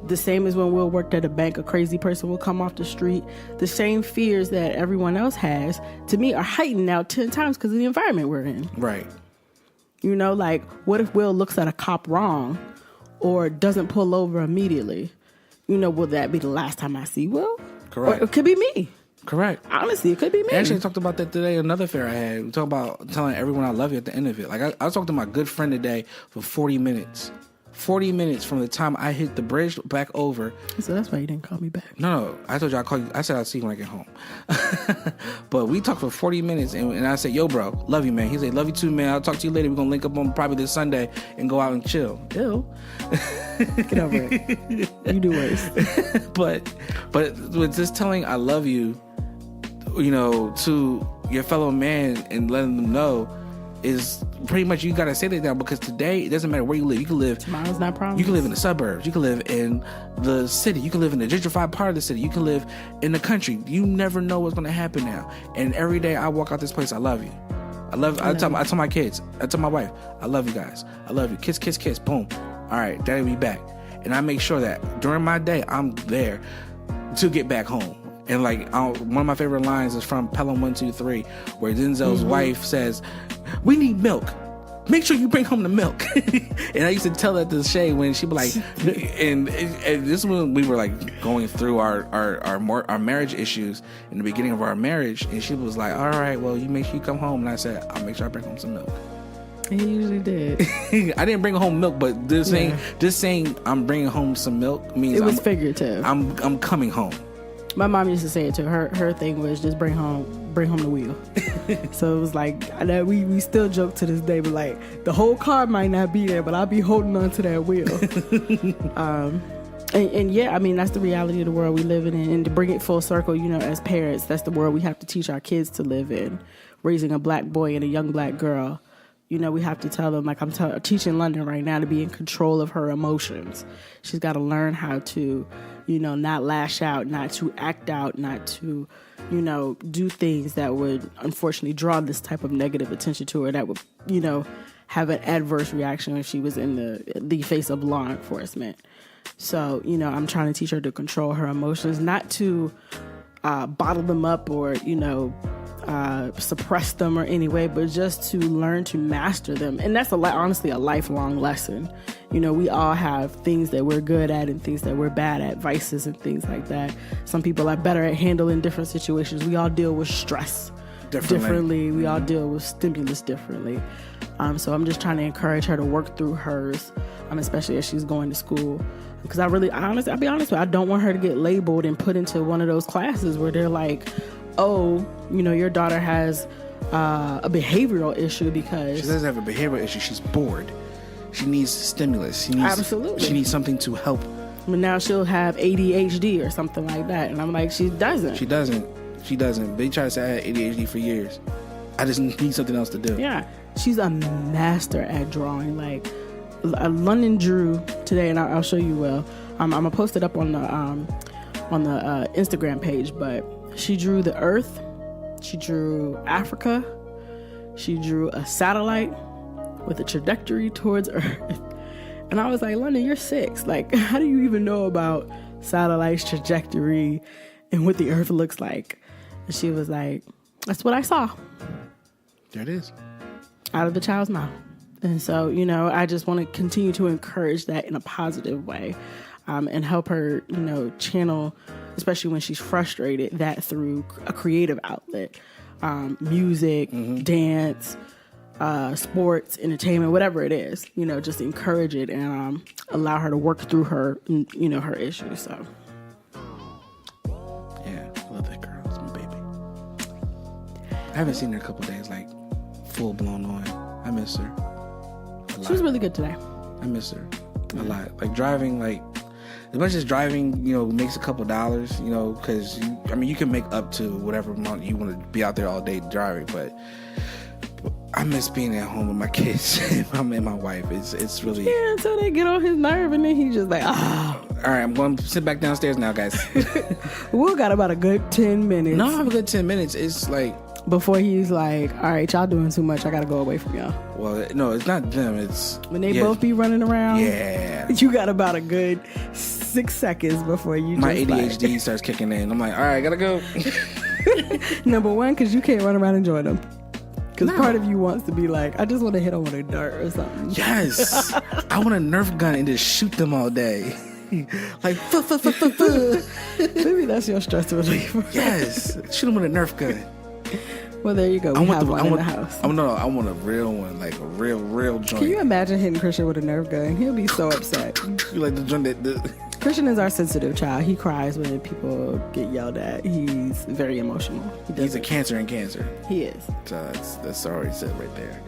The same as when Will worked at a bank, a crazy person will come off the street. The same fears that everyone else has, to me, are heightened now 10 times because of the environment we're in. Right. You know, like, what if Will looks at a cop wrong or doesn't pull over immediately? You know, will that be the last time I see Will? Correct. Or it could be me. Correct. Honestly, it could be me. I actually talked about that today. Another fair I had. We talked about telling everyone I love you at the end of it. Like I was talking to my good friend today for 40 minutes. 40 minutes from the time I hit the bridge back over. So that's why you didn't call me back. No. I told you I'd call you. I said I'd see you when I get home. But we talked for 40 minutes and I said, yo, bro, love you, man. He said, love you too, man. I'll talk to you later. We're going to link up on probably this Sunday and go out and chill. Ew. Get over it. You do worse. But with just telling I love you, you know, to your fellow man and letting them know is pretty much, you gotta say that now, because today it doesn't matter where you live. You can live Tomorrow's not promised. You can live in the suburbs. You can live in the city. You can live in the gentrified part of the city. You can live in the country. You never know what's gonna happen now. And every day I walk out this place, I love you. I tell my kids, I tell my wife, I love you guys. I love you. Kiss, kiss, kiss. Boom. All right, daddy will be back. And I make sure that during my day I'm there to get back home. And like one of my favorite lines is from Pelham 1-2-3, where Denzel's wife says, "We need milk. Make sure you bring home the milk." And I used to tell that to Shay when she'd be like, and this is when we were like going through our marriage issues in the beginning of our marriage, and she was like, "All right, well, you make sure you come home." And I said, "I'll make sure I bring home some milk." He usually did. I didn't bring home milk, but just saying I'm bringing home some milk means it was figurative. I'm coming home. My mom used to say it too. Her thing was just bring home the wheel. So it was like, I know we still joke to this day, but like the whole car might not be there, but I'll be holding on to that wheel. And yeah, I mean, that's the reality of the world we live in. And to bring it full circle, you know, as parents, that's the world we have to teach our kids to live in. Raising a black boy and a young black girl, you know, we have to tell them, like I'm teaching London right now to be in control of her emotions. She's got to learn how to, you know, not lash out, not to act out, not to, you know, do things that would unfortunately draw this type of negative attention to her, that would, you know, have an adverse reaction if she was in the face of law enforcement. So, you know, I'm trying to teach her to control her emotions, not to bottle them up or, you know, suppress them or any way, but just to learn to master them. And that's honestly a lifelong lesson. You know, we all have things that we're good at and things that we're bad at, vices and things like that. Some people are better at handling different situations. We all deal with stress differently. We all deal with stimulus differently. So I'm just trying to encourage her to work through hers, especially as she's going to school. Because I'll be honest with you, I don't want her to get labeled and put into one of those classes where they're like, oh, you know, your daughter has a behavioral issue because... She doesn't have a behavioral issue. She's bored. She needs stimulus. Absolutely. She needs something to help. But now she'll have ADHD or something like that. And I'm like, she doesn't. She doesn't. They try to say I had ADHD for years. I just need something else to do. Yeah. She's a master at drawing. Like, London drew today, and I'll show you Will. I'm going to post it up on the Instagram page, but she drew the Earth. She drew Africa. She drew a satellite with a trajectory towards Earth. And I was like, London, you're 6. Like, how do you even know about satellites, trajectory, and what the Earth looks like? And she was like, that's what I saw There it is. out of the child's mouth. And so, you know, I just want to continue to encourage that in a positive way, and help her, you know, channel, especially when she's frustrated, that through a creative outlet, music, dance, sports, entertainment, whatever it is, you know, just encourage it and allow her to work through her, you know, her issues. So, Yeah, I love that girl. It's my baby. I haven't seen her in a couple days, like full blown on. I miss her. she was really good today. I miss her a lot. Like driving, like as much as driving, you know, makes a couple dollars, you know, because you can make up to whatever amount you want to be out there all day driving, but I miss being at home with my kids and my wife. It's really Yeah, until they get on his nerve, and then he just like, ah. All right, I'm going to sit back downstairs now, guys. Will got about a good 10 minutes. No, I have a good 10 minutes. It's like before he's like, all right, y'all doing too much. I got to go away from y'all. well, no, it's not them. It's When they both be running around, yeah. you got about a good 6 seconds before you My just ADHD starts kicking in. I'm like, all right, gotta go. like, number one, because you can't run around and join them. Because No. part of you wants to be like, I just want to hit them with a dart or something. Yes, I want a Nerf gun and just shoot them all day. Like, Maybe that's your stress reliever. yes, shoot them with a Nerf gun. Well, there you go. We have one in the house. I want a real one, like a real joint. Can you imagine hitting Christian with a Nerf gun? He'll be so upset. Like the joint that. Christian is our sensitive child. He cries when people get yelled at. He's very emotional. He's a cancer in cancer. He is. So that's already said right there.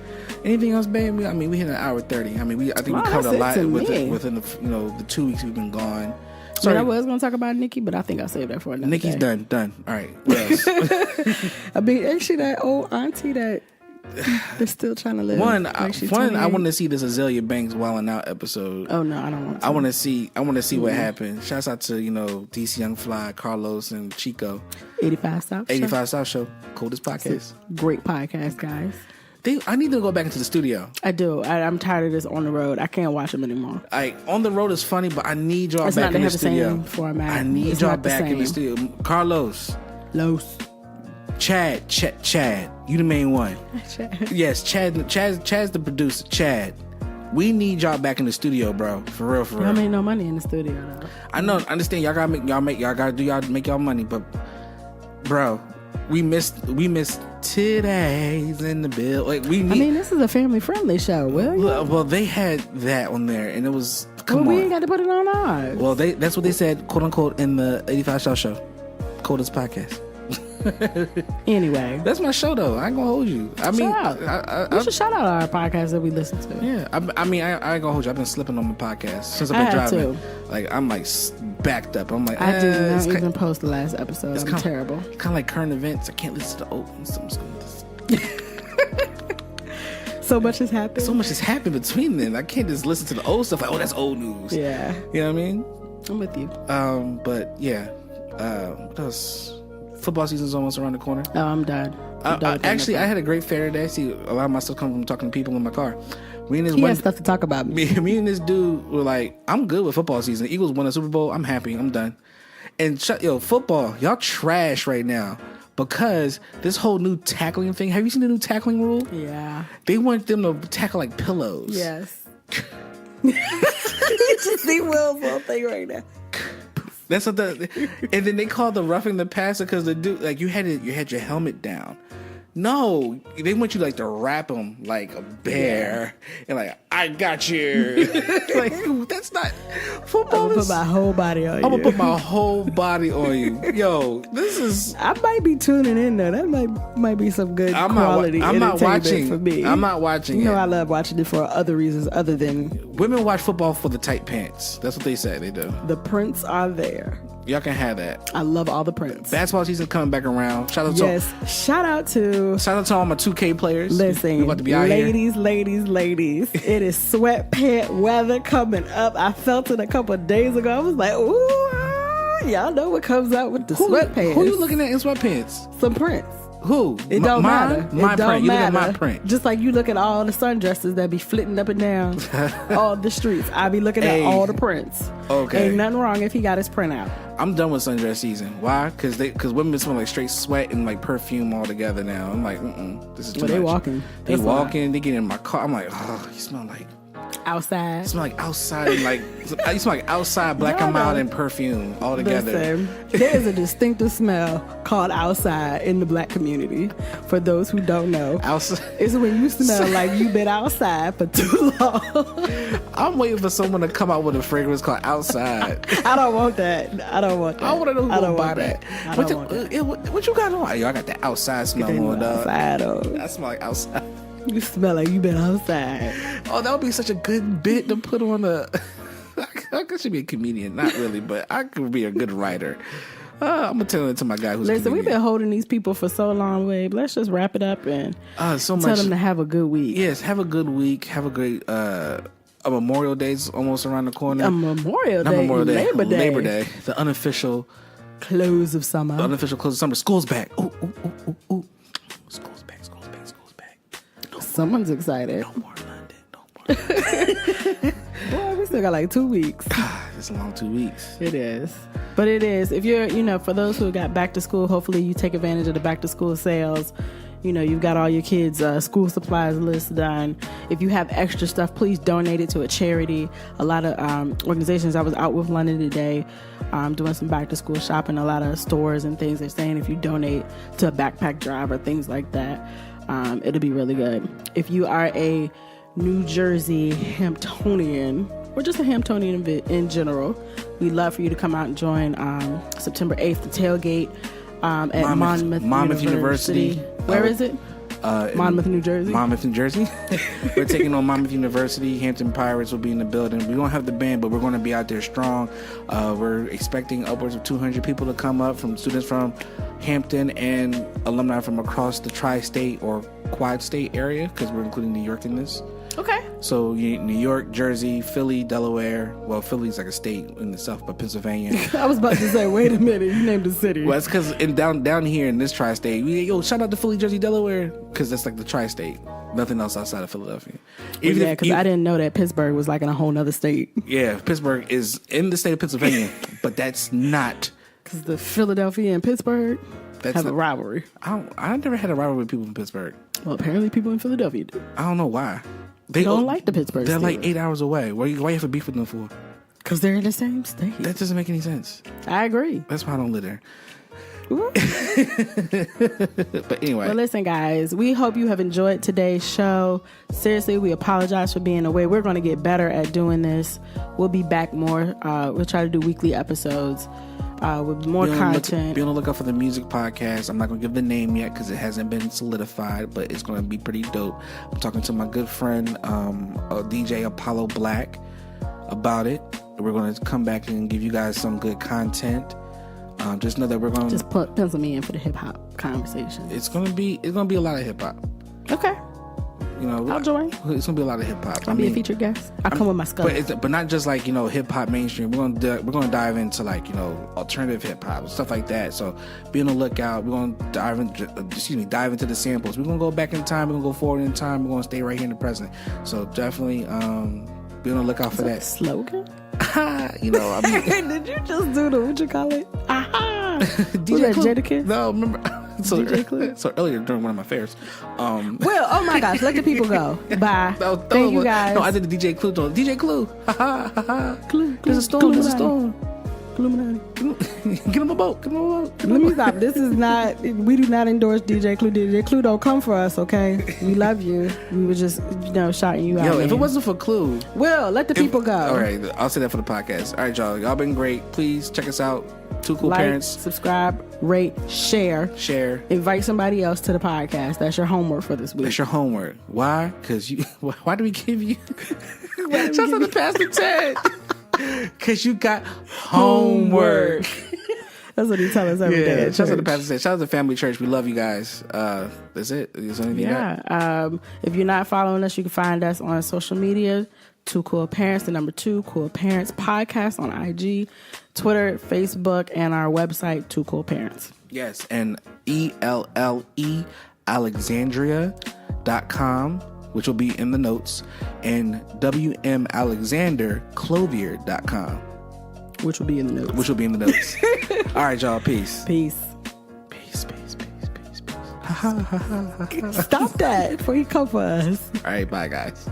Anything else, babe? I mean, we hit an hour 30. I mean, I think Wow, we covered a that's lot it to within me. the 2 weeks we've been gone. I Sorry, was going to talk about Nikki, but I think I'll save that for another Nikki's day. done. All right. What else? I mean, ain't she that old auntie that they're still trying to live? One, like she's I 28? want to see this Azalea Banks Wildin' Out episode. Oh, no, I don't want to. I want to see what happened. Shouts out to DC Young Fly, Carlos, and Chico. 85 South Show. 85 South Show, coldest podcast. Great podcast, guys. I need to go back into the studio. I do. I'm tired of this on the road. I can't watch them anymore. Like on the road is funny, but I need y'all It's back not in to the have the studio. same format. I need It's y'all not the back in the same. studio. Carlos, Los. Chad, you the main one. Yes, Chad's the producer. Chad, we need y'all back in the studio, bro. For real. Y'all made no money in the studio, though. I know, understand. Y'all gotta make y'all money, but bro, we missed today's in the bill. Like we need. I mean, this is a family-friendly show, will you? Well, they had that on there, and it was Well, come we on. ain't got to put it on ours. Well, that's what they said, quote unquote, in the 85 South Show, coldest podcast. Anyway, That's my show, though. I ain't gonna hold you. I mean, shout out. I We should shout out our podcast that we listen to. yeah. I mean, I ain't gonna hold you. I've been slipping on my podcast since I've I been have driving. too. Like I'm like backed up. I'm like, I did it's not even post the last episode. it's I'm kinda- terrible. kind of like current events. I can't listen to the old ones. So I'm just gonna So much has happened. so much has happened between them. I can't just listen to the old stuff. Like, oh, that's old news. Yeah, You know what I mean? I'm with you. But yeah. What else? Football season's almost around the corner. Oh, I'm done. I'm done with that Actually, I nothing. had a great fair today. See, a lot of my stuff come from talking to people in my car. Me and this He one, has stuff to talk about. me and this dude were like, I'm good with football season. The Eagles won a Super Bowl. I'm happy. I'm done. And football, y'all trash right now because this whole new tackling thing. Have you seen the new tackling rule? Yeah. They want them to tackle like pillows. Yes. You just see Will's little thing right now. That's what and then they call the roughing the passer because the dude, like you had your helmet down. No, they want you like to wrap them like a bear and like I got you. Like that's not I'm football. gonna put my whole body on you. I'm gonna put my whole body on you. Yo, this is. I might be tuning in though. That might be some good quality I'm not entertainment watching. for me. I'm not watching. You know, it. I love watching it for other reasons other than Women watch football for the tight pants. That's what they say they do. the prints are there. Y'all can have that. I love all the prints. Basketball season coming back around. Shout out Yes. Shout out to to all my 2K players. listen, we about to be out here. ladies. It is sweatpant weather coming up. I felt it a couple of days ago. I was like, ooh, y'all know what comes out with the sweatpants. Who you looking at in sweatpants? Some prints. Who? It don't matter. My It don't print. You look at matter. my print. Just like you look at all the sundresses that be flitting up and down all the streets. I be looking Hey. at all the prints. Okay. Ain't nothing wrong if he got his print out. I'm done with sundress season. Why? Because women smell like straight sweat and like perfume all together now. I'm like, this is too Well, they much. walking. They That's why. walking. They get in my car. I'm like, oh, you smell like Outside. outside and like you smell like outside black Y'all and mild know. and perfume all together. Listen, there is a distinctive smell called outside in the black community. For those who don't know, Outside. it's when you smell like you've been outside for too long. I'm waiting for someone to come out with a fragrance called outside. I don't want that. I don't want that. I want to know who's I gonna don't buy want that. I What, don't want that. what you got on? Yo, I got that outside smell They on, dog. outside, oh. I smell like outside. You smell like you've been outside. Oh, that would be such a good bit to put on a. I should be a comedian, not really, but I could be a good writer. I'm gonna tell it to my guy who's. Listen, a we've comedian. been holding these people for so long, babe. Let's just wrap it up and So tell much. them to have a good week. Yes, have a good week. Have a great. A Memorial Day's almost around the corner. A Memorial Not Day, Memorial Day, Labor Day, Labor Day, the unofficial close of summer. close of summer. School's back. Ooh, ooh, ooh, ooh, ooh. School's back. School's back. School's back. Someone's excited. No more London. No more. Boy, we still got like 2 weeks. It's a long 2 weeks. It is. But it is. If you're, for those who got back to school, hopefully you take advantage of the back to school sales. You've got all your kids' school supplies list done. If you have extra stuff, please donate it to a charity. A lot of organizations, I was out with London today doing some back to school shopping. A lot of stores and things, they're saying if you donate to a backpack drive or things like that, it'll be really good. If you are a New Jersey Hamptonian, or just a Hamptonian in general, we'd love for you to come out and join September 8th, the tailgate at Monmouth University. Where is it? Monmouth, New Jersey. Monmouth, New Jersey. We're taking on Monmouth University. Hampton Pirates will be in the building. We won't have the band, but we're going to be out there strong. We're expecting upwards of 200 people to come up, from students from Hampton and alumni from across the tri-state or quad-state area, because we're including New York in this. Okay. So New York, Jersey, Philly, Delaware. Well, Philly's like a state in itself, but Pennsylvania. I was about to say, wait a minute, you named a city. Well, it's because down here in this tri-state, shout out to Philly, Jersey, Delaware, because that's like the tri-state. Nothing else outside of Philadelphia. Yeah, because I didn't know that Pittsburgh was like in a whole nother state. Yeah, Pittsburgh is in the state of Pennsylvania, but that's not. Because the Philadelphia and Pittsburgh have a rivalry. I never had a rivalry with people in Pittsburgh. Well, apparently people in Philadelphia do. I don't know why. They don't like the Pittsburgh They're Steelers. like 8 hours away. Why you have to beef with them for? Because they're in the same state. That doesn't make any sense. I agree. That's why I don't live there. Well, But anyway. listen, guys, we hope you have enjoyed today's show. Seriously, we apologize for being away. We're going to get better at doing this. We'll be back more. We'll try to do weekly episodes with more content. Be on the lookout for the music podcast. I'm not going to give the name yet because it hasn't been solidified, but it's going to be pretty dope. I'm talking to my good friend, DJ Apollo Black, about it. We're going to come back and give you guys some good content. Just know that we're going to just pencil me in for the hip hop conversation. It's going to be a lot of hip hop. Okay. I'll join. It's gonna be a lot of hip hop. I'll be a featured guest. I'll come with my skull. But not just like hip hop mainstream. We're gonna dive into like alternative hip hop stuff like that. So be on the lookout. We're gonna dive into the samples. We're gonna go back in time. We're gonna go forward in time. We're gonna stay right here in the present. So definitely be on the lookout for that slogan. Did you just do the what you call it? Aha! DJ Clue? Jadakiss? No, remember. DJ Clue? So earlier during one of my fairs. Well, oh my gosh, let the people go. Bye. Thank you guys. No, I did the DJ Clue. DJ Clue. Ha ha ha ha. Clue. There's a storm. There's a storm. Illuminati. Get him a boat. Get him a boat. Let me stop. This is not. We do not endorse DJ Clue. DJ Clue don't come for us. Okay, we love you. We were just shouting you out. Yo, if man. it wasn't for Clue, Will let the people go. All right, I'll say that for the podcast. All right, y'all been great. Please check us out. Two Cool Parents. Subscribe, rate, share. Invite somebody else to the podcast. That's your homework for this week. That's your homework. Why? Because why do we give you? Shout out to Pastor Ted. Because you got homework. That's what he tells us every day. At Shout out to church. Pastor. Shout out to Family Church. We love you guys. That's it. Is there anything? Yeah. If you're not following us, you can find us on social media. 2 Cool Parents, the number 2 Cool Parents podcast on IG, Twitter, Facebook, and our website, 2 Cool Parents. Yes, and ELLE Alexandria.com, which will be in the notes, and WMAlexanderClothier.com, which will be in the notes. All right, y'all. Peace. Peace. Peace. Stop that before you come for us. All right, bye, guys.